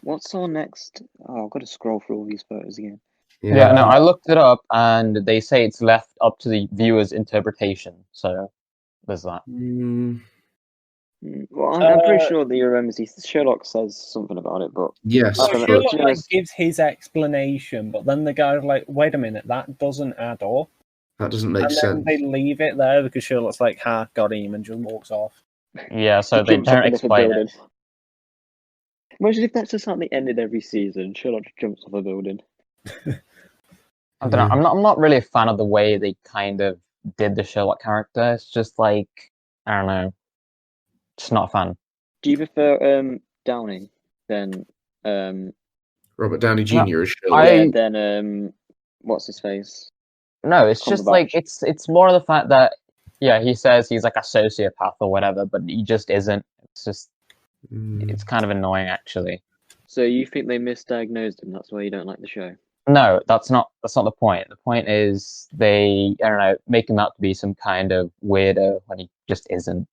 What's our next? Oh, I've got to scroll through all these photos again. Yeah, no, I looked it up, and they say it's left up to the viewer's interpretation. So there's that. Well, I'm pretty sure the Sherlock says something about it, but Yes, I don't know, Sherlock do you know, gives his explanation, but then the guy's like, "Wait a minute, that doesn't add up." that doesn't make And then sense. they leave it there because Sherlock's like, "Ha, got him," and just walks off. Yeah, so he they jumps off don't a different explain building. it. Imagine if that's just how they ended every season. Sherlock just jumps off a building. I don't know. I'm not really a fan of the way they kind of did the Sherlock character. It's just like, I don't know, just not a fan. Do you prefer Downey than Robert Downey Jr. No, is Sherlock. I- yeah, then what's his face? No, it's just like Cumberbatch. it's more of the fact that he says he's like a sociopath or whatever, but he just isn't. It's just it's kind of annoying actually. So you think they misdiagnosed him? That's why you don't like the show. No, that's not the point. The point is they, I don't know, make him out to be some kind of weirdo when he just isn't.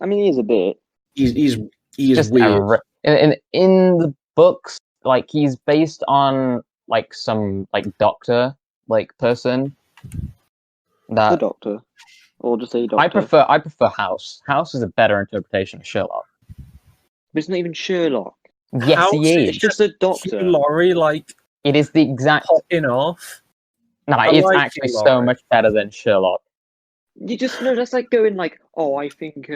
I mean, he is a bit. He is Just weird. in the books, like he's based on like some like doctor like person. The Doctor, or just a Doctor. I prefer House. House is a better interpretation of Sherlock. But it's not even Sherlock. Yes, House he It's is. just a Doctor. Hugh Laurie, like, It is the exact. popping off. No, I it's like actually Hugh so Laurie. much better than Sherlock. You just know that's like going like, oh, I think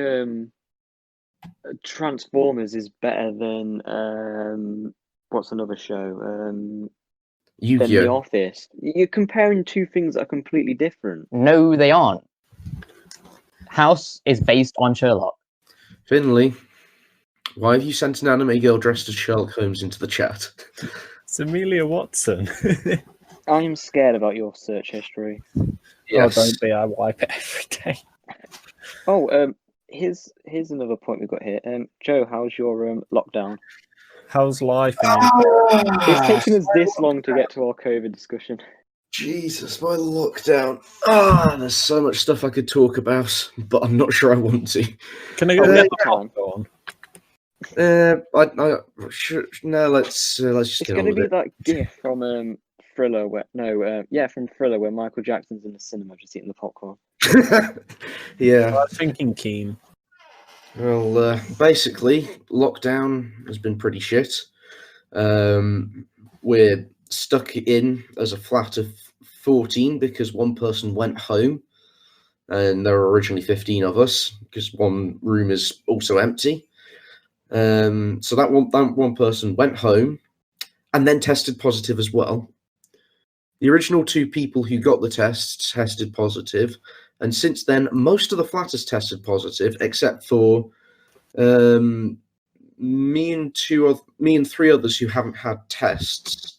Transformers is better than what's another show? Than The Yu-Gi-Oh. Office. You're comparing two things that are completely different. No, they aren't. House is based on Sherlock. Finley, why have you sent an anime girl dressed as Sherlock Holmes into the chat? It's Amelia Watson. I'm scared about your search history. Yes. Oh, don't be. I wipe it every day. Oh, here's another point we've got here. Joe, how's your lockdown? How's life? It's taken us this long to get to our COVID discussion. Jesus, my lockdown. There's so much stuff I could talk about, but I'm not sure I want to. Can I go Oh, get yeah, the come on. popcorn? No, let's just It's get going on to with be it. that GIF from Thriller, from Thriller, where Michael Jackson's in the cinema just eating the popcorn. Yeah. I was thinking Keen. Well, basically, lockdown has been pretty shit. We're stuck in as a flat of 14 because one person went home, and there were originally 15 of us because one room is also empty. So that one person went home and then tested positive as well. The original 2 people who got the tests tested positive, and since then, most of the flat has tested positive, except for me and 3 others who haven't had tests,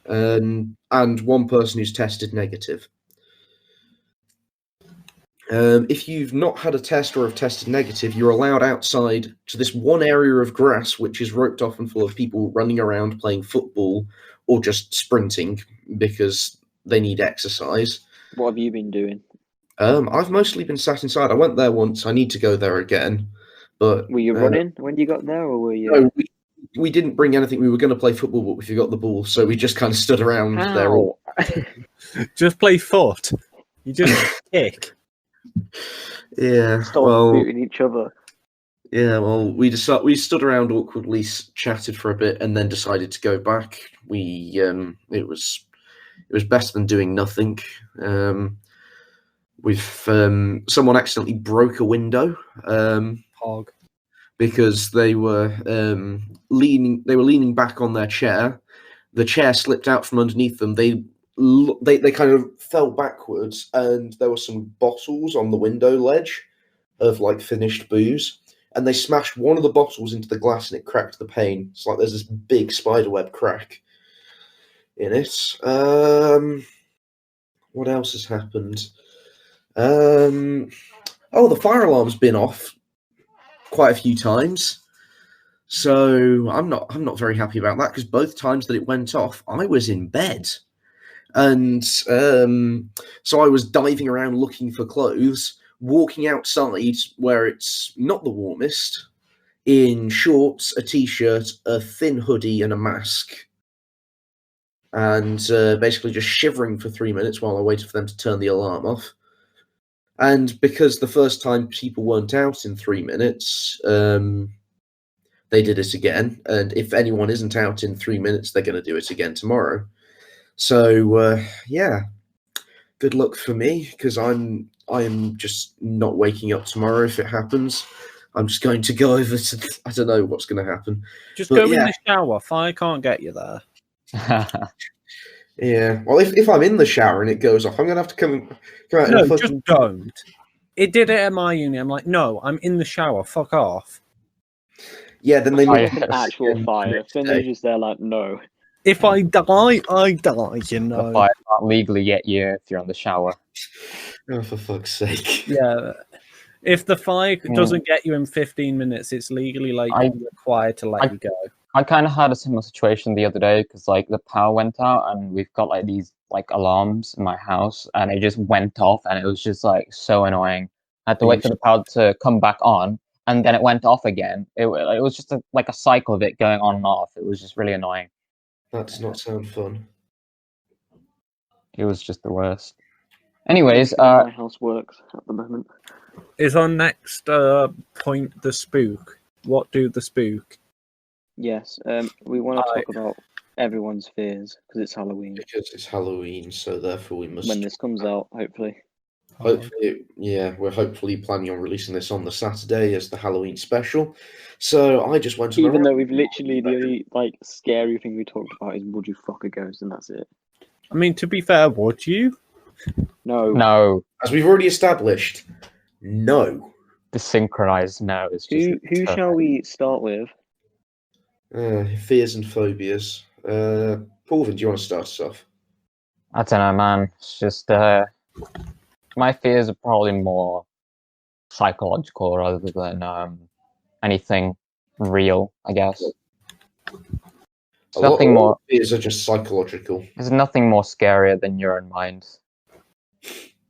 and one person who's tested negative. If you've not had a test or have tested negative, you're allowed outside to this one area of grass which is roped off and full of people running around playing football or just sprinting because they need exercise. What have you been doing? I've mostly been sat inside. I went there once. I need to go there again. But Were you running when you got there, or were you? no, we didn't bring anything. We were going to play football, but we forgot the ball, so we just kind of stood around there. How? Just play foot. You just kick. Yeah. Stop Well, booting each other. yeah. Well, we stood around awkwardly, chatted for a bit, and then decided to go back. It was better than doing nothing. Someone accidentally broke a window. Hog. Because they were leaning back on their chair. The chair slipped out from underneath them. They kind of fell backwards, and there were some bottles on the window ledge of like finished booze, and they smashed one of the bottles into the glass, and it cracked the pane. It's like there's this big spiderweb crack in it. What else has happened? The fire alarm's been off quite a few times, so I'm not very happy about that because both times that it went off, I was in bed, and so I was diving around looking for clothes, walking outside where it's not the warmest, in shorts, a t-shirt, a thin hoodie, and a mask. and basically just shivering for 3 minutes while I waited for them to turn the alarm off. And because the first time people weren't out in 3 minutes, they did it again. And if anyone isn't out in 3 minutes, they're going to do it again tomorrow. So, yeah, good luck for me, because I am just not waking up tomorrow if it happens. I'm just going to go over to... I don't know what's going to happen. Just But go in yeah. the shower. Fire can't get you there. Yeah, well, if I'm in the shower and it goes off, I'm going to have to come out in No, a fucking... just don't. It did it at my uni. I'm like, no, I'm in the shower. Fuck off. Yeah, then they Oh, look yeah. at us Actual again the fire. next Finley's day. just there like, no. If I die, I die, you The know. fire can't legally get you if you're in the shower. Oh, for fuck's sake. Yeah. If the fire doesn't get you in 15 minutes, it's legally required to let you go. I kind of had a similar situation the other day because like the power went out and we've got like these like alarms in my house and it just went off and it was just like so annoying. I had to wait for the power to come back on and then it went off again. It was just like a cycle of it going on and off. It was just really annoying. That does not sound fun. It was just the worst. Anyways, my house works at the moment. Is our next point the spook? What do the spook? Yes, we want to talk about everyone's fears because it's Halloween. Because it's Halloween, so therefore we must... When this comes out, hopefully. Hopefully, yeah, we're hopefully planning on releasing this on the Saturday as the Halloween special. So I just went to... Even though we've literally, the only like scary thing we talked about is would you fuck a ghost, and that's it. I mean, to be fair, would you? No. no. As we've already established, no. The synchronized no is just... Who shall we start with? Fears and phobias. Paulvin, do you want to start us off? I don't know, man. It's just my fears are probably more psychological rather than anything real, I guess. Nothing more. Fears are just psychological. There's nothing more scarier than your own mind.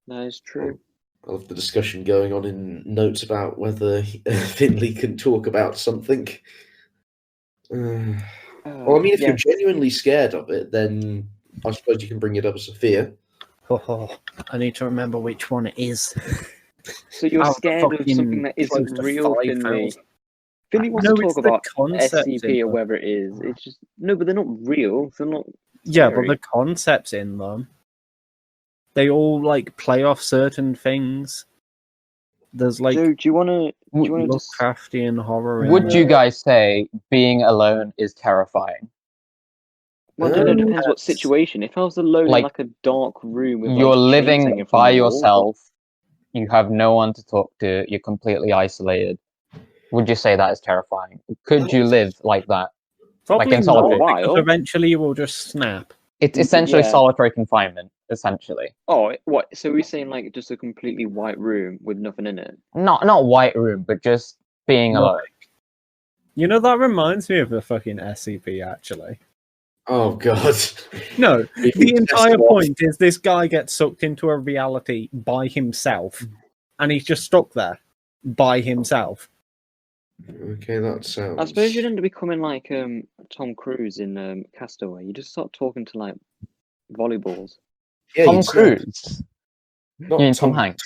That is true. I love the discussion going on in notes about whether Finley can talk about something. Well, I mean, if you're genuinely scared of it, then I suppose you can bring it up as a fear. Oh, I need to remember which one it is. So you're scared of something that isn't real, Finley. Finley wants to talk about SCP or whatever it is. It's just no, but they're not real. They're not. Yeah, but the concepts in them, they all like play off certain things. There's like, so do you want to Lovecraftian horror. Would you guys say being alone is terrifying? Well, it depends what situation. If I was alone in like a dark room with you're living by the wall, yourself, you have no one to talk to, you're completely isolated. Would you say that is terrifying? Could you live like that? Probably like in solitary? not, because eventually you will just snap. It's essentially solitary confinement, essentially. Oh, what? So we're saying like just a completely white room with nothing in it? Not white room, but just being alone. You know, that reminds me of the fucking SCP, actually. Oh, God. No, the entire point is this guy gets sucked into a reality by himself, and he's just stuck there by himself. Okay, that sounds... I suppose you'd end up becoming like Tom Cruise in Castaway. You just start talking to like volleyballs. Yeah, Tom Cruise? Not you mean Tom Hanks?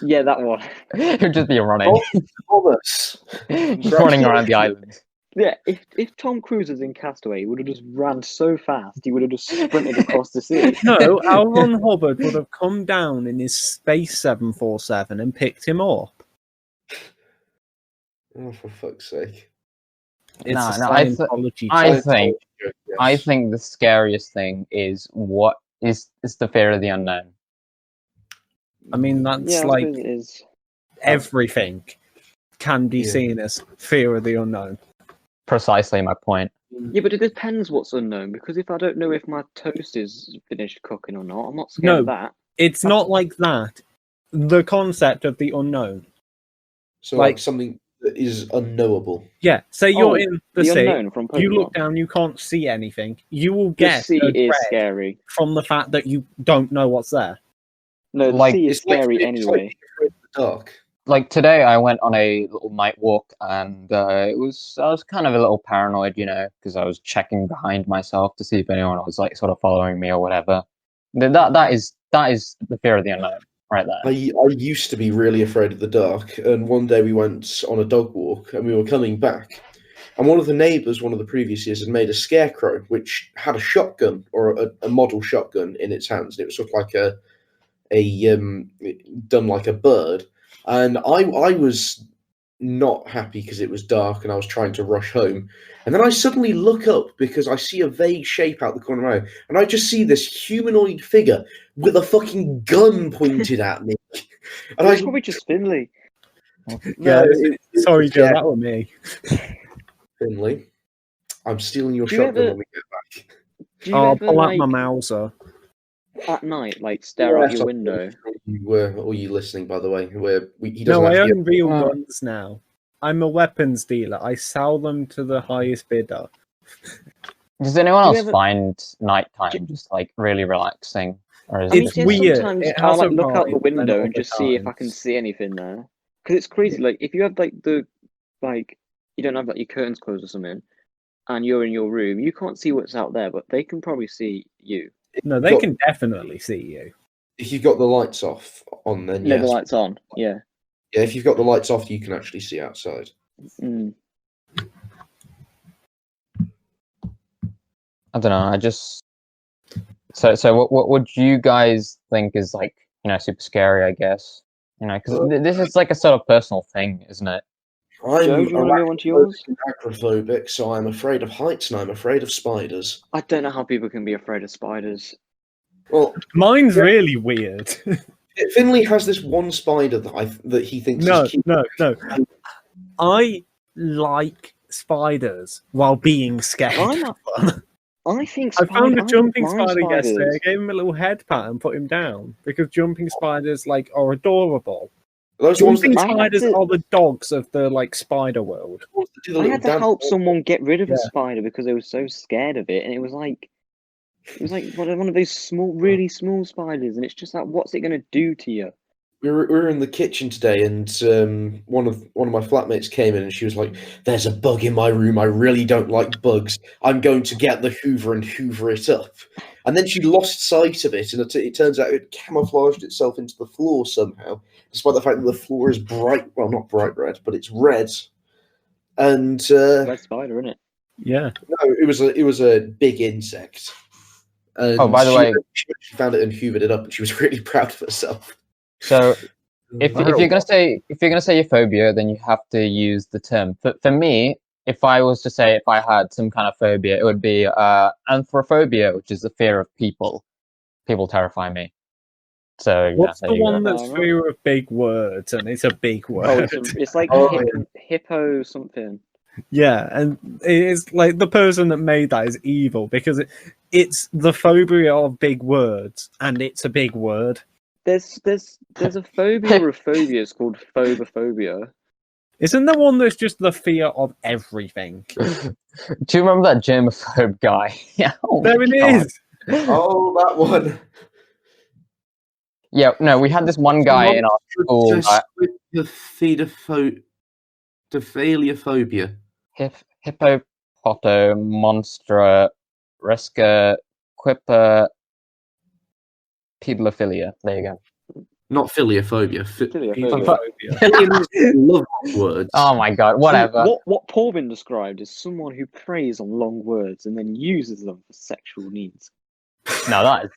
Yeah, that one. He'd just be running. Just running around the island. Yeah, if Tom Cruise was in Castaway, he would have just ran so fast, he would have just sprinted across the sea. No, L. Ron Hubbard would have come down in his Space 747 and picked him up. Oh, for fuck's sake. It's I think the scariest thing is what is the fear of the unknown. I mean, that's like everything can be seen as fear of the unknown. Precisely my point. Yeah, but it depends what's unknown, because if I don't know if my toast is finished cooking or not, I'm not scared of that. It's not like that. The concept of the unknown. So like something that is unknowable. Yeah, say you're in the sea, from you look down, you can't see anything. You will get the sea is scary from the fact that you don't know what's there. No, the sea is scary anyway. Dark. like today I went on a little night walk, and I was kind of a little paranoid, because I was checking behind myself to see if anyone was like sort of following me or whatever. That is the fear of the unknown right there. I used to be really afraid of the dark, and one day we went on a dog walk, and we were coming back, and one of the neighbours, one of the previous years, had made a scarecrow which had a shotgun or a model shotgun in its hands. And it was sort of like a done like a bird, and I was not happy because it was dark and I was trying to rush home. And then I suddenly look up because I see a vague shape out the corner of my eye, and I just see this humanoid figure with a fucking gun pointed at me. And It's probably just Finley. no, Sorry, Joe, yeah, that was me. Finley, I'm stealing your Do you shotgun ever- when we get back. Do you I'll ever, pull out like, my Mauser. at night, like, stare out Yes, your I- window? You were, or you listening, by the way? He doesn't No, I actually own real Oh. guns now. I'm a weapons dealer. I sell them to the highest bidder. Does anyone Do you else ever- find nighttime just like really relaxing? Or is I mean, It's it yeah, weird. sometimes It I'll has like a look out the vibe, but not window all and the just see if I can time. see anything there. Because it's crazy. Like, if you have like you don't have like your curtains closed or something, and you're in your room, you can't see what's out there, but they can probably see you. No, they got- can definitely see you. If you've got the lights off on, then No, yes. the lights on. Yeah. Yeah, if you've got the lights off, you can actually see outside. Mm. I don't know. I just so what would you guys think is like super scary? I guess because this is like a sort of personal thing, isn't it? I'm Joe, do you want to go on to yours? agoraphobic, so I'm afraid of heights and I'm afraid of spiders. I don't know how people can be afraid of spiders. Well, Mine's really weird. Finley has this one spider that he thinks No, is cute. no. I like spiders while being scared. I'm of not- them. I think I found a I don't jumping mind spider yesterday. spiders. I gave him a little head pat and put him down because jumping spiders are adorable. Those the ones that, Jumping I had spiders to- are the dogs of the spider world. do the I little had to dance. help someone get rid of a Yeah. spider because they were so scared of it, and it was like one of those small, really small spiders, and it's just like, what's it gonna do to you? We were in the kitchen today, and one of my flatmates came in, and she was like, "There's a bug in my room. I really don't like bugs. I'm going to get the Hoover and hoover it up." And then she lost sight of it, and it turns out it camouflaged itself into the floor somehow, despite the fact that the floor is not bright red, but it's red. And Red spider, innit? Yeah. no, it was a big insect. And Oh, by the way- she found it and hoovered it up, and she was really proud of herself. So if you're gonna say your phobia, then you have to use the term. For me, if I was to say if I had some kind of phobia, it would be anthrophobia, which is the fear of people. People terrify me. So What's yeah, the there you one go. that's fear of big words? And it's a big Oh, word. it's like Oh, hippo something. Yeah, and it's like the person that made that is evil because it's the phobia of big words, and it's a big word. There's a phobia of phobias called phobophobia. Isn't there one that's just the fear of everything? Do you remember that germaphobe guy? Yeah. Oh There my it God. is. Oh, that one. Yeah. No, we had this one guy in our school. Dephalophobia. Hippopoto, monstra, resca, quipper, pedophilia. There you go. Not philiophobia. Philiophobia. Phobia. Love words. Oh my God. Whatever. What Corbin described is someone who preys on long words and then uses them for sexual needs. No, that is.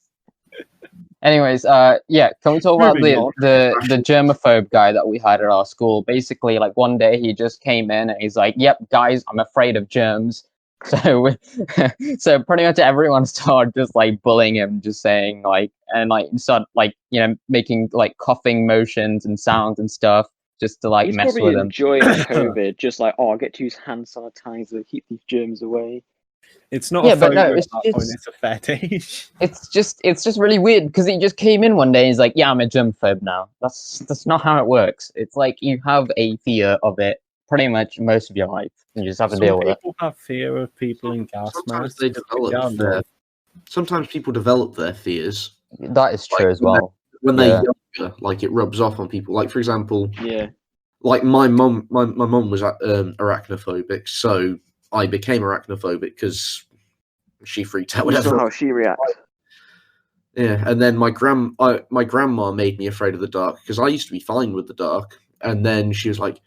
Anyways, yeah, can we talk about Moving on. the germaphobe guy that we had at our school? Basically, like one day he just came in and he's like, "Yep, guys, I'm afraid of germs." So, so pretty much everyone started just like bullying him, just saying start making like coughing motions and sounds and stuff just to like He's mess probably with him. enjoying COVID, just like, oh, I get to use hand sanitizer, keep these germs away. It's not Yeah, a but phobia no, at it's that point, it's a fetish. It's just really weird because he just came in one day and he's like, "Yeah, I'm a germphobe now." That's not how it works. It's like you have a fear of it pretty much most of your life. You just have to Some deal with it. people have fear of people in gas Sometimes masks. they which develop are their. not. Sometimes people develop their fears That is true Like, as well. when they're Yeah. young like it rubs off on people. Like for example, Yeah. like my mum was arachnophobic, so I became arachnophobic because she freaked out. You saw Whatever. how she reacts. Yeah, and then my grandma made me afraid of the dark because I used to be fine with the dark, and then she was like,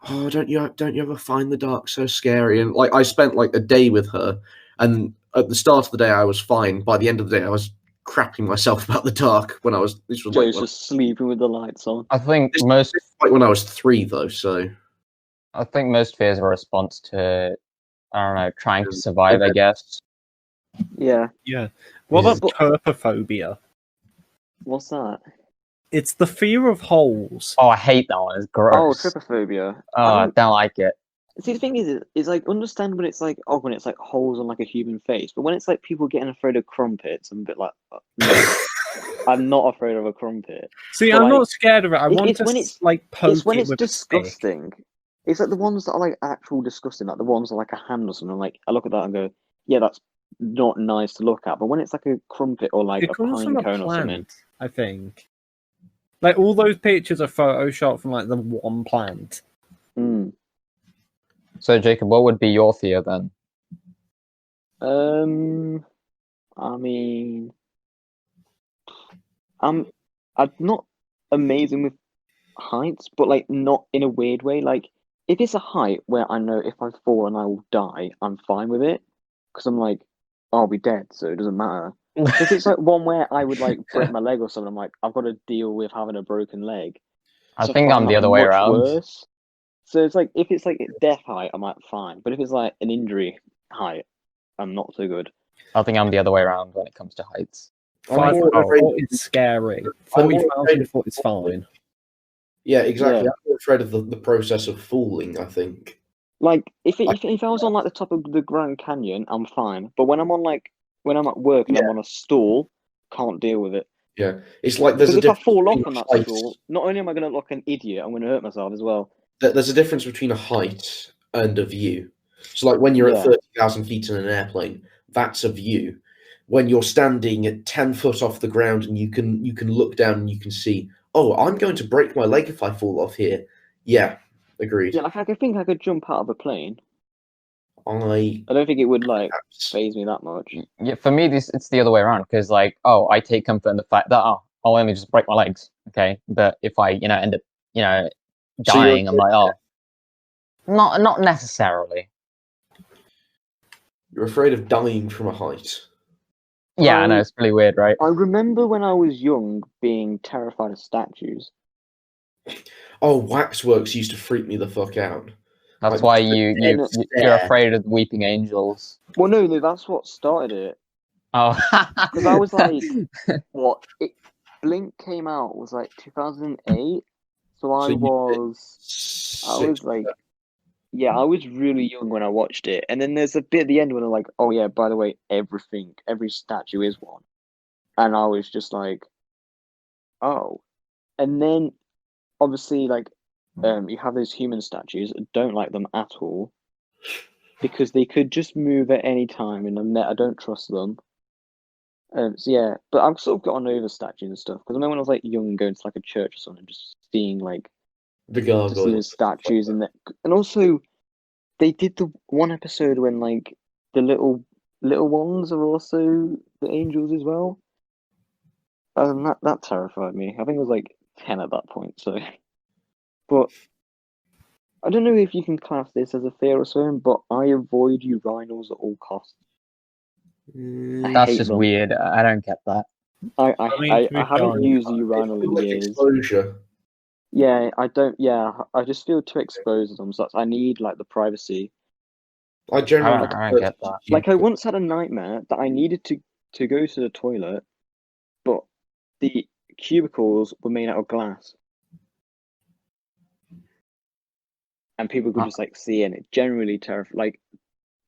"Oh, don't you ever find the dark so scary?" And like I spent like a day with her, and at the start of the day I was fine. By the end of the day, I was crapping myself about the dark when I was. This was Joe's like just sleeping with the lights on. I think this, most this was like when I was 3 though. So fears are a response to, I don't know, trying to survive, I guess. Yeah. Yeah. What about But- trypophobia? What's that? It's the fear of holes. Oh, I hate that one. It's gross. Oh, trypophobia. Oh, I don't like it. See, the thing is like understand when it's like when it's like holes on like a human face, but when it's like people getting afraid of crumpets, I'm a bit like, no, I'm not afraid of a crumpet. See, But, I'm like, not scared of it. I want it's to when it's- like poke It's when it it's with a stick. disgusting. It's like the ones that are like actual disgusting, like the ones that are like a hand or something. Like I look at that and go, yeah, that's not nice to look at. But when it's like a crumpet or like It a comes pine from a cone or something, plant, I think. Like all those pictures are photoshopped from like the one plant. mm. So, Jacob, what would be your fear then? I mean, I'm not amazing with heights, but like not in a weird way. Like if it's a height where I know if I fall and I will die, I'm fine with it because I'm like, I'll be dead, so it doesn't matter. If it's like one where I would like break my leg or something, I'm like, I've got to deal with having a broken leg. I So think find I'm the that other way much around. worse. So it's like if it's like death height, I'm like fine, but if it's like an injury height, I'm not so good. I think I'm the other way around when it comes to heights. I'm 5 more foot afraid- 4 is scary. I'm more 40,000 afraid of- foot is fine. yeah, exactly. Yeah. I'm more afraid of the process of falling. I think. Like if I was on like the top of the Grand Canyon, I'm fine. But when I'm at work and I'm on a stool, can't deal with it. Yeah, it's like there's Because a if I difference fall off between on that height- stool, not only am I going to look like an idiot, I'm going to hurt myself as well. There's a difference between a height and a view. So, like when you're Yeah. at 30,000 feet in an airplane, that's a view. When you're standing at 10 foot off the ground and you can look down and you can see, oh, I'm going to break my leg if I fall off here. Yeah, agreed. Yeah, like I think I could jump out of a plane. I I don't think it would like perhaps- phase me that much. Yeah, for me, it's the other way around because, like, I take comfort in the fact that I'll only just break my legs, okay. But if I, end up, So you're- dying, I'm like, not necessarily. You're afraid of dying from a height. Yeah, I know it's pretty weird, right? I remember when I was young being terrified of statues. Oh, waxworks used to freak me the fuck out. That's Like, why just you're stare. afraid of weeping angels. Well, no, that's what started it. Oh, Because I was like, what? Blink came out was like 2008, so I So you- was like, yeah, I was really young when I watched it. And then there's a bit at the end when they're like, oh yeah, by the way, every statue is one, and I was just like, oh. And then obviously like, you have those human statues. I don't like them at all because they could just move at any time, and I don't trust them. So yeah, but I've sort of gotten over statues and stuff because I remember when I was like young and going to like a church or something, just seeing like the just seeing gargoyles. statues and also they did the one episode when like the little ones are also the angels as well. That terrified me. I think I was like 10 at that point. So, but I don't know if you can class this as a fear or something, but I avoid urinals at all costs. Mm, that's hate just them. weird. I don't get that. mean, to be I fair, haven't used a urinal in public years. exposure. Yeah, I don't. Yeah, I just feel too exposed to them. So I need like the privacy. I generally I don't get that. Like I once had a nightmare that I needed to go to the toilet, but the cubicles were made out of glass, and people could just like see in it. Generally terrifying. Like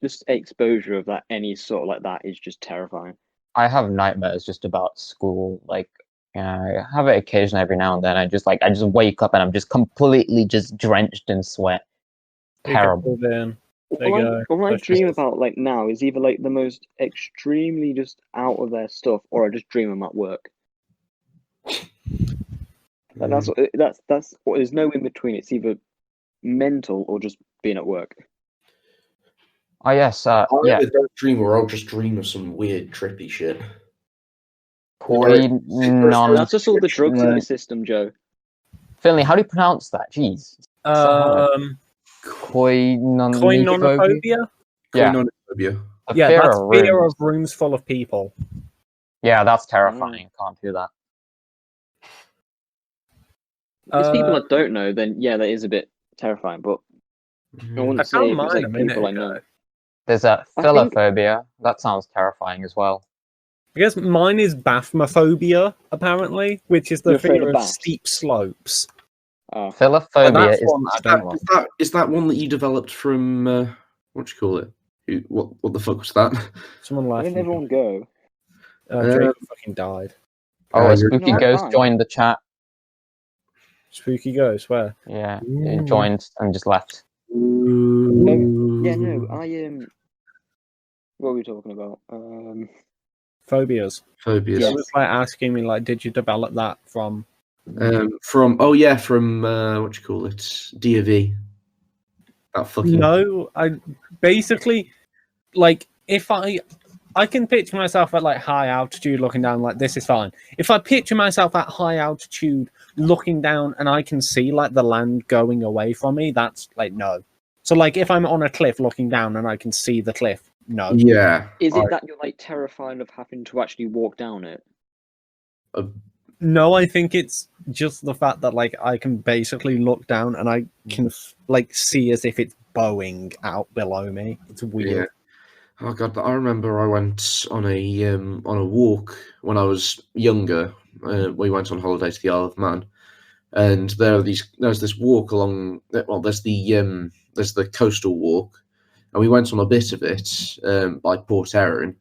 just exposure of that any sort of like that is just terrifying. I have nightmares just about school. Like, I have it occasionally every now and then. I just wake up and I'm just completely just drenched in sweat. Terrible. There you All go. I That's dream just- about like now is either like the most extremely just out of their stuff, or I just dream I'm at work. And that's what. There's no in between. It's either mental or just being at work. Oh yes, I yeah. either don't dream or I'll just dream of some weird trippy shit. Koinon. That's just all the drugs in the system, Joe. Finley, how do you pronounce that? Jeez. It's so hard. Koinonophobia? Koinonophobia? Yeah. Koinonophobia. The Yeah, fear that's of fear rooms. of rooms full of people. Yeah, that's terrifying. Can't do that. If it's people I don't know, then yeah, that is a bit terrifying. But I wouldn't I say found if it's mine like a minute people I ago. know. There's a I think- philophobia. That sounds terrifying as well. I guess mine is bathmophobia, apparently, which is the You're afraid fear of of baths? steep slopes. Philophobia that's is one I don't want. Is that one that you developed from what do you call it? What the fuck was that? Someone Where laughing. did everyone go? Drake fucking died. Oh, a you're- spooky No, ghost fine. joined the chat. Spooky ghost, where? Yeah, he joined and just left. Yeah, no, what were we talking about? Phobias. Phobias. Yes. It was like asking me, like, did you develop that from? From what you call it? DOV. That fucking No, I basically like if I can picture myself at like high altitude looking down, like this is fine. If I picture myself at high altitude looking down and I can see like the land going away from me, that's like no. So like if I'm on a cliff looking down and I can see the cliff, no. Yeah. Is it that you're like terrified of having to actually walk down it? No, I think it's just the fact that like I can basically look down and I can like see as if it's bowing out below me. It's weird. Yeah. Oh god, I remember I went on a walk when I was younger. We went on holiday to the Isle of Man, and there's this walk along. Well, there's the coastal walk, and we went on a bit of it by Port Erin.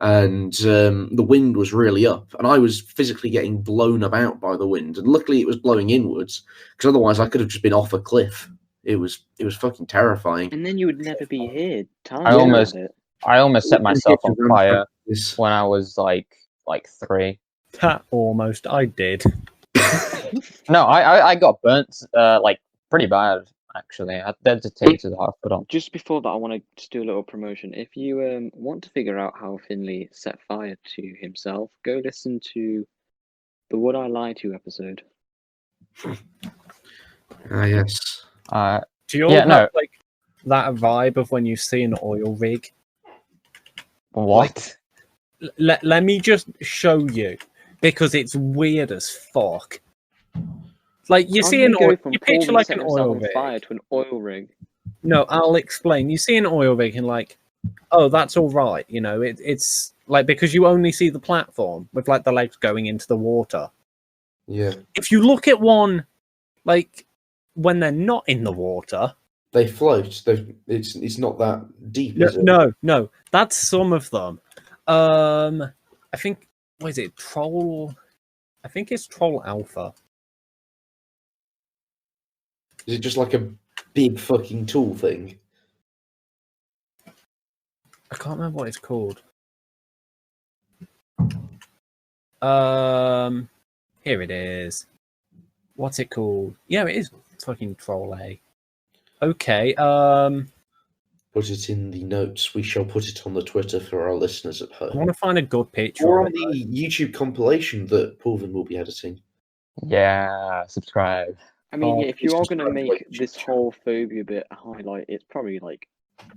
And the wind was really up, and I was physically getting blown about by the wind. And luckily, it was blowing inwards, because otherwise, I could have just been off a cliff. It was fucking terrifying. And then you would never be here. I almost set myself on fire This- when I was like 3. Almost, I did. No, I got burnt like pretty bad actually. I had to take it to the hospital. Just before that, I want to just do a little promotion. If you want to figure out how Finley set fire to himself, go listen to the "Would I Lie to" episode. Yes. Do you all have like that vibe of when you see an oil rig? What? Let me just show you, because it's weird as fuck. Like you see an oil, you picture like an oil rig. Fire to an oil rig. No, I'll explain. You see an oil rig and like, oh, that's all right. You know, it's like because you only see the platform with like the legs going into the water. Yeah. If you look at one, like when they're not in the water, They float. It's not that deep, is it? No. That's some of them. I think what is it? Troll. I think it's Troll Alpha. Is it just like a big fucking tool thing? I can't remember what it's called. Here it is. What's it called? Yeah, it is fucking Troll A. Okay. Put it in the notes. We shall put it on the Twitter for our listeners at I home. want to find a good picture. Or of on it, the YouTube compilation that Paulvin will be editing. Yeah, subscribe. I mean, Oh, if you are going to subscribe, make like, this whole phobia bit a highlight, it's probably like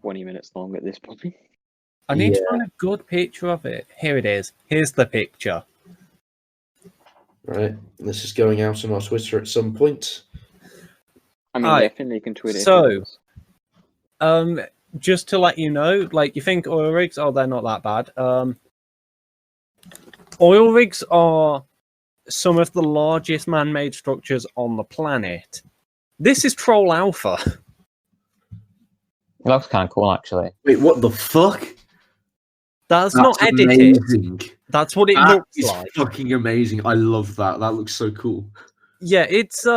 20 minutes long at this point. I need to find a good picture of it. Here it is. Here's the picture. Right. This is going out on our Twitter at some point. I mean, Aye. yeah, Finley can tweet it. So, just to let you know, like you think oil rigs, oh, they're not that bad. Oil rigs are some of the largest man-made structures on the planet. This is Troll Alpha. It looks kind of cool actually. Wait, what the fuck? That's not edited. Amazing. That's what it That looks is like. fucking amazing. I love that. That looks so cool. Yeah, it's It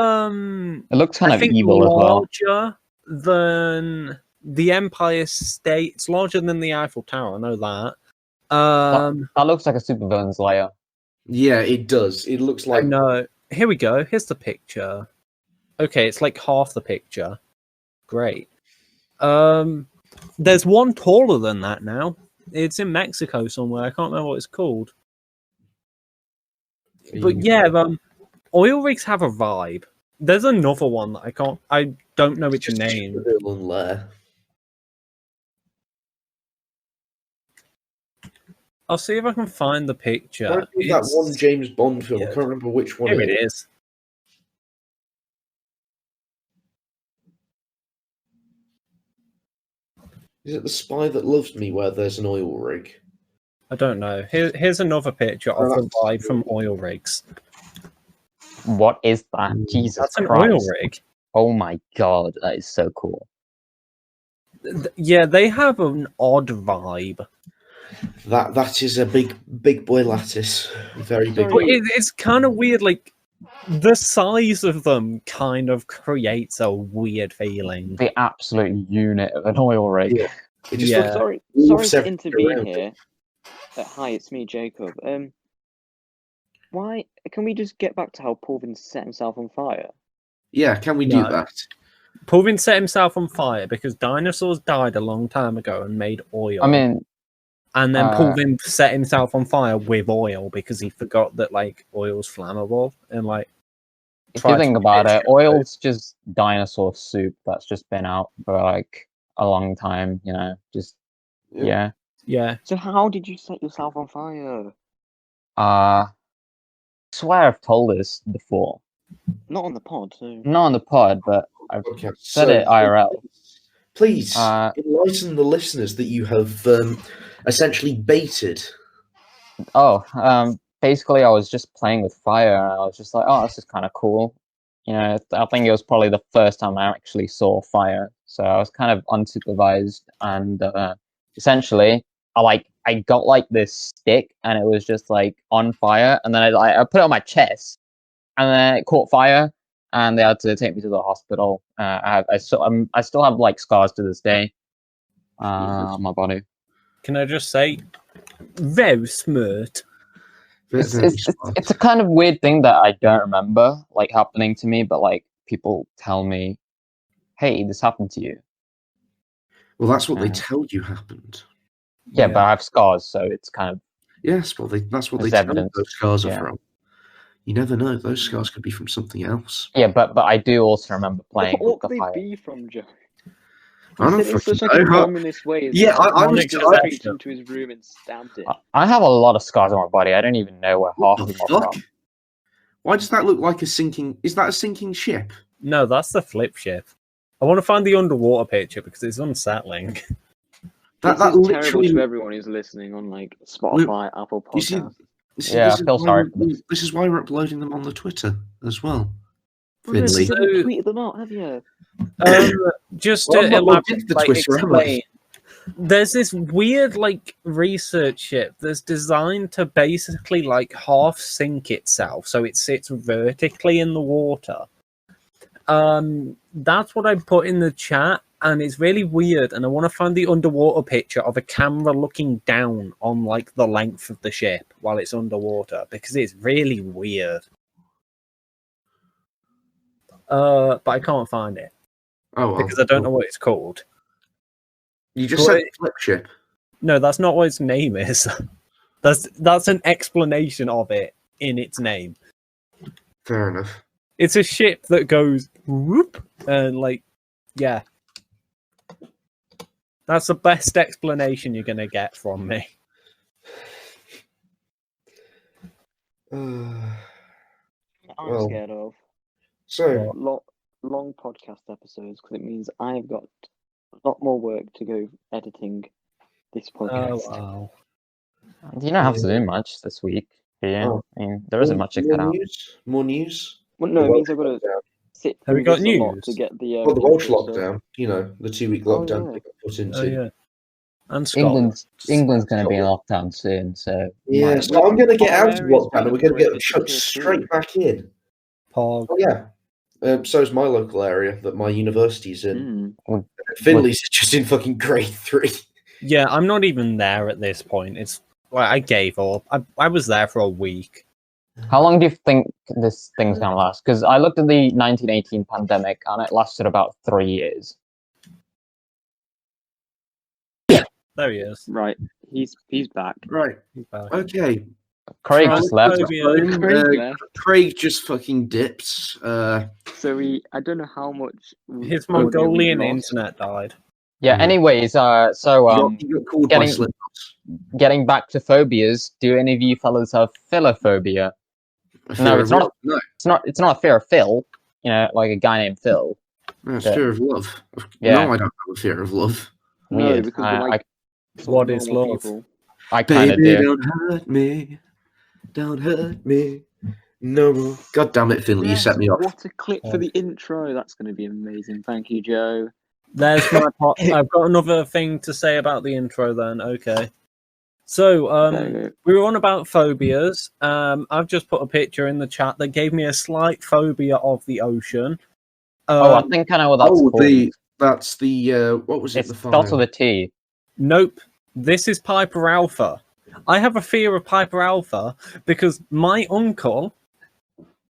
looks kind I of think evil as well. larger than the Empire State. It's larger than the Eiffel Tower. I know that. That looks like a supervillain's lair. Yeah, it does. It looks like No, here we go. Here's the picture. Okay, it's like half the picture. Great. There's one taller than that now. It's in Mexico somewhere. I can't remember what it's called. But yeah, oil rigs have a vibe. There's another one that I don't know its name. I'll see if I can find the picture. That one James Bond film. I can't remember which one. Here it is. Is it The Spy That Loves Me, where there's an oil rig? I don't know. Here's another picture of the vibe from oil rigs. What is that? Jesus That's an Christ. oil rig. Oh my god, that is so cool. Yeah, they have an odd vibe. That is a big boy lattice. Very big. But it's kind of weird, like, the size of them kind of creates a weird feeling. The absolute unit of an oil rig. Yeah. It just Yeah. looks Sorry to separate intervene around. here. Hi, it's me, Jacob. Why can we just get back to how Pulvin set himself on fire? Yeah, can we do No. that? Pulvin set himself on fire because dinosaurs died a long time ago and made oil. I mean, and then Pulvin set himself on fire with oil because he forgot that, like, oil's flammable and, like, if you think about it, oil's just dinosaur soup that's just been out for like a long time, you know, just yeah. Yeah. So how did you set yourself on fire? I swear I've told this before. Not on the pod, so... Not on the pod, but I've Okay, said it IRL. Please enlighten the listeners that you have essentially baited. Basically I was just playing with fire and I was just like, oh, this is kind of cool. You know, I think it was probably the first time I actually saw fire. So I was kind of unsupervised and essentially I got like this stick and it was just like on fire and then I put it on my chest and then it caught fire and they had to take me to the hospital. I still have like scars to this day on my body. Can I just say, very smart. It's a kind of weird thing that I don't remember like happening to me, but like people tell me, "Hey, this happened to you." Well, that's what they tell you happened. Yeah, but I have scars, so it's kind of yes. Well, that's what they there's tell evidence. those scars are from. You never know; those scars could be from something else. Yeah, but I do also remember playing What with could the they fire. be from, Joe? I don't He said in fucking such like a know. ominous way. Yeah, I was just just reached into his room and stabbed it. I have a lot of scars on my body. I don't even know where half of them are fuck? from. Why does that look like a sinking? Is that a sinking ship? No, that's the flip ship. I want to find the underwater picture because it's unsettling. That This is literally. terrible to everyone who's listening on like Spotify, Apple You see, Podcasts. Yeah, I feel sorry for them. This is why we're uploading them on the Twitter as well. Oh, no, Finley. you haven't tweeted them out, have you? Just Well, to I'm not logged elaborate, into like, Twitter, am I? explain, there's this weird like research ship that's designed to basically like half sink itself, so it sits vertically in the water. That's what I put in the chat, and it's really weird. And I want to find the underwater picture of a camera looking down on like the length of the ship while it's underwater because it's really weird. But I can't find it because I don't know what it's called. You just said flip ship. No, that's not what its name is. That's an explanation of it in its name. Fair enough. It's a ship that goes whoop and like, yeah. That's the best explanation you're gonna get from me. I'm Well, scared of So, long podcast episodes because it means I've got a lot more work to go editing this podcast. Oh wow. You don't have to do much this week, do you? Oh. I mean, there isn't much to cut out. More news. Well, no, it means I've got to sit Have we through got this a lot news? to get the Well, the Welsh intro stuff. lockdown. You know, the 2-week Oh, lockdown yeah. they got put into. Oh yeah. And Scotland. England's going to be in lockdown soon, so Yeah, so I'm going to get out of lockdown and we're going to get chucked straight back in. Pog. Oh, yeah. So is my local area that my university's in. Mm. Finley's just in fucking grade 3. Yeah, I'm not even there at this point. It's like I gave up. I was there for a week. How long do you think this thing's gonna last? Because I looked at the 1918 pandemic and it lasted about 3 years. There he is. Right, he's back. Right. He's back. Okay. Craig Charlie just left. Phobia. Craig just fucking dipped. So I don't know how much His audio we Mongolian lost. internet died. Yeah. Yeah. Anyways, He got called by getting- Slipknots. getting back to phobias. Do any of you fellas have philophobia? No, it's not. No, It's not a fear of Phil. You know, like a guy named Phil. no, it's Yeah. fear of love. Yeah. No, I don't have a fear of love. No, Weird. because we're like sort of What is normal love? people. I kind of Baby, do. don't hurt me. Don't hurt me. No more. God damn it, Finley, you set me off. What a clip for the intro. That's going to be amazing. Thank you, Joe. There's my pot. I've got another thing to say about the intro then. Okay. So, we were on about phobias. I've just put a picture in the chat that gave me a slight phobia of the ocean. I think I know what that's called. That's the what was it? It's The spelled file? with a T. Nope. This is Piper Alpha. I have a fear of Piper Alpha because my uncle,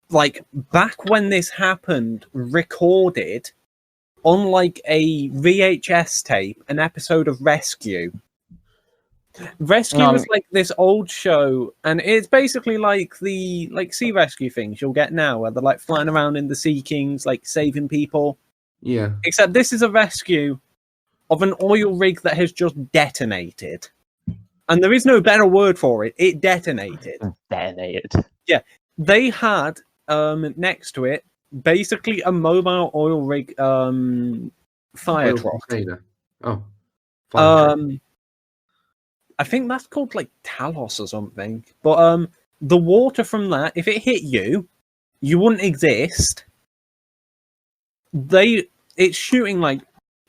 like, back when this happened, recorded on, like, a VHS tape an episode of Rescue. Rescue was like this old show, and it's basically like the sea rescue things you'll get now, where they're like flying around in the Sea Kings, like saving people. Yeah. Except this is a rescue of an oil rig that has just detonated, and there is no better word for it. It detonated. Detonated. They had next to it basically a mobile oil rig fire Oil truck. container. Oh. Fire truck. I think that's called like Talos or something. But the water from that, if it hit you, you wouldn't exist. It's shooting like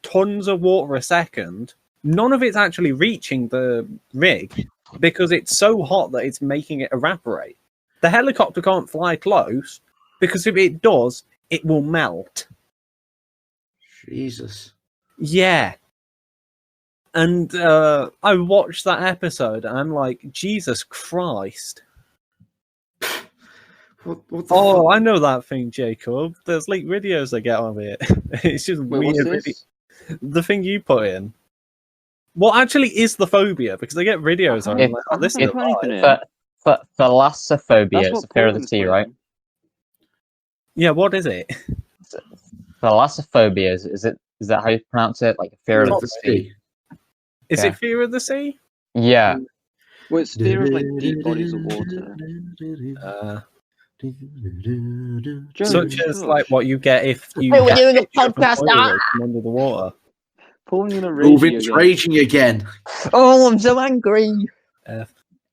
tons of water a second. None of it's actually reaching the rig because it's so hot that it's making it evaporate. The helicopter can't fly close because if it does, it will melt. Jesus. Yeah. And I watched that episode and I'm like, Jesus Christ. What the Oh, fuck? I know that thing, Jacob. There's like videos I get of it. It's just Wait, weird. what's this? The thing you put in. What actually is the phobia? Because I get videos on it. It- Like, oh, this I is haven't put anything live. in. But thalassophobia That's is what a fear of the Paul's sea, put right? in. Yeah, what is it? Thalassophobia is that how you pronounce it? Like a fear Fear of of the the sea. sea. Is Yeah. it fear of the sea? Yeah. Well, it's fear of like deep bodies of water. Joe, Such as shush. like what you get if you Hey, we're get doing a picture of an podcast, oil rig from under the water. Paul's gonna rage you Moving's again. raging again. Oh, I'm so angry.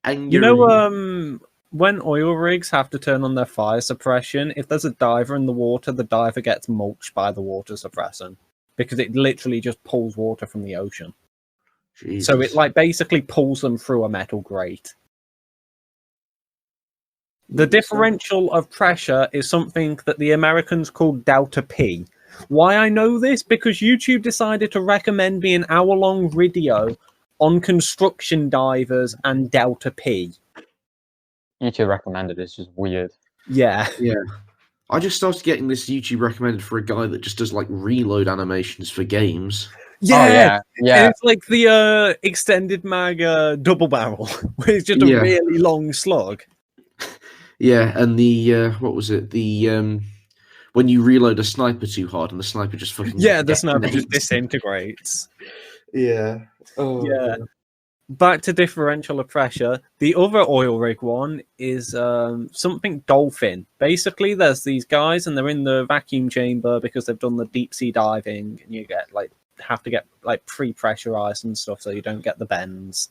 Angry. You know, when oil rigs have to turn on their fire suppression, if there's a diver in the water, the diver gets mulched by the water suppressant because it literally just pulls water from the ocean. Jesus. So it like basically pulls them through a metal grate. The differential of pressure is something that the Americans call delta P. Why I know this? Because YouTube decided to recommend me an hour-long video on construction divers and delta P. YouTube recommended it's just weird. Yeah. I just started getting this YouTube recommended for a guy that just does like reload animations for games. Yeah. Oh, yeah. Yeah. And it's like the extended mag double barrel, where it's just a Yeah. really long slug. Yeah, and the what was it? The when you reload a sniper too hard and the sniper just fucking Yeah, the sniper just detonates. disintegrates. Yeah. Oh, Yeah. God. Back to differential of pressure. The other oil rig one is something dolphin. Basically, there's these guys and they're in the vacuum chamber because they've done the deep sea diving, and you get like have to get like pre-pressurized and stuff so you don't get the bends.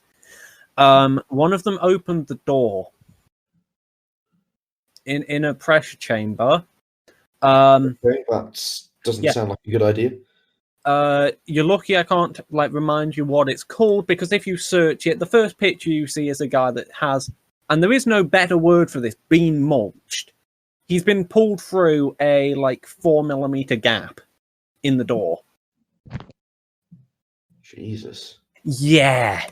One of them opened the door in a pressure chamber. Okay, that doesn't Yeah. sound like a good idea. You're lucky I can't like remind you what it's called, because if you search it, the first picture you see is a guy that has, and there is no better word for this, been mulched. He's been pulled through a like 4mm gap in the door. Jesus. Yeah.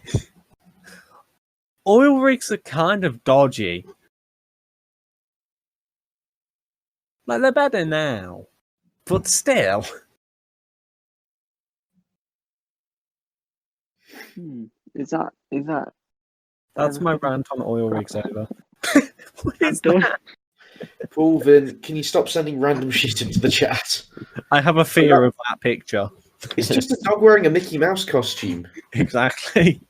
Oil rigs are kind of dodgy. Like, they're better now. But still. Is that? That's my rant on oil rigs over. What is done. that? Paul Vin, can you stop sending random shit into the chat? I have a fear of that picture. It's just a dog wearing a Mickey Mouse costume. Exactly.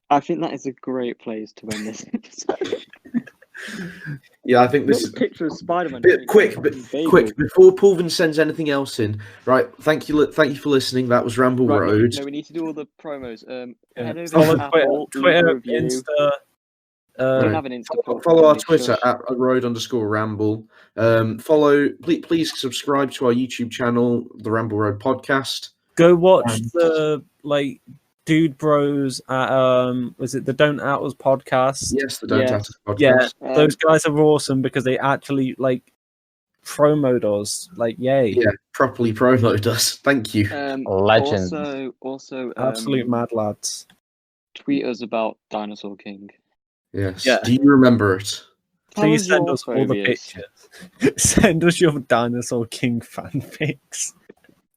I think that is a great place to end this episode. Yeah, I think this Look, is a picture of Spider-Man. quick. Before Paul Vin sends anything else in, right? Thank you for listening. That was Ramble Road. No, we need to do all the promos. Head over Follow to Apple, Twitter, leave a review. Insta. We don't have an Insta. Follow our Shush. Twitter at road_ramble. Please subscribe to our YouTube channel, the Ramble Road Podcast. Go watch the Dude Bros at was it the Don't Out Us podcast? Yes, the Don't At Us podcast. Yeah, those guys are awesome because they actually promoted us. Yay! Yeah, properly promoted us. Thank you. Legends. Also, Absolute mad lads. tweet us about Dinosaur King. Yes. Yeah. Do you remember it? Please send us all the pictures. Send us your Dinosaur King fanfics.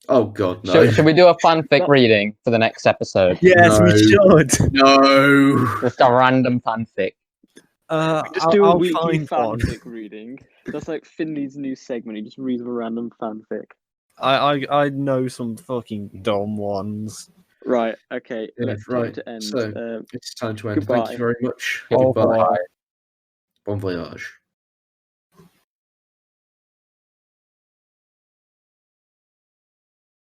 Oh God, no! Should we do a fanfic reading for the next episode? Yes, No. we should. No. Just a random fanfic. Just do a I'll weekly find one. fanfic reading. That's like Finley's new segment. He just reads a random fanfic. I know some fucking dumb ones. Right. Okay. Yeah, Let's right. time to end. So it's time to end. goodbye. Thank you very much. Goodbye. Goodbye. Bon voyage.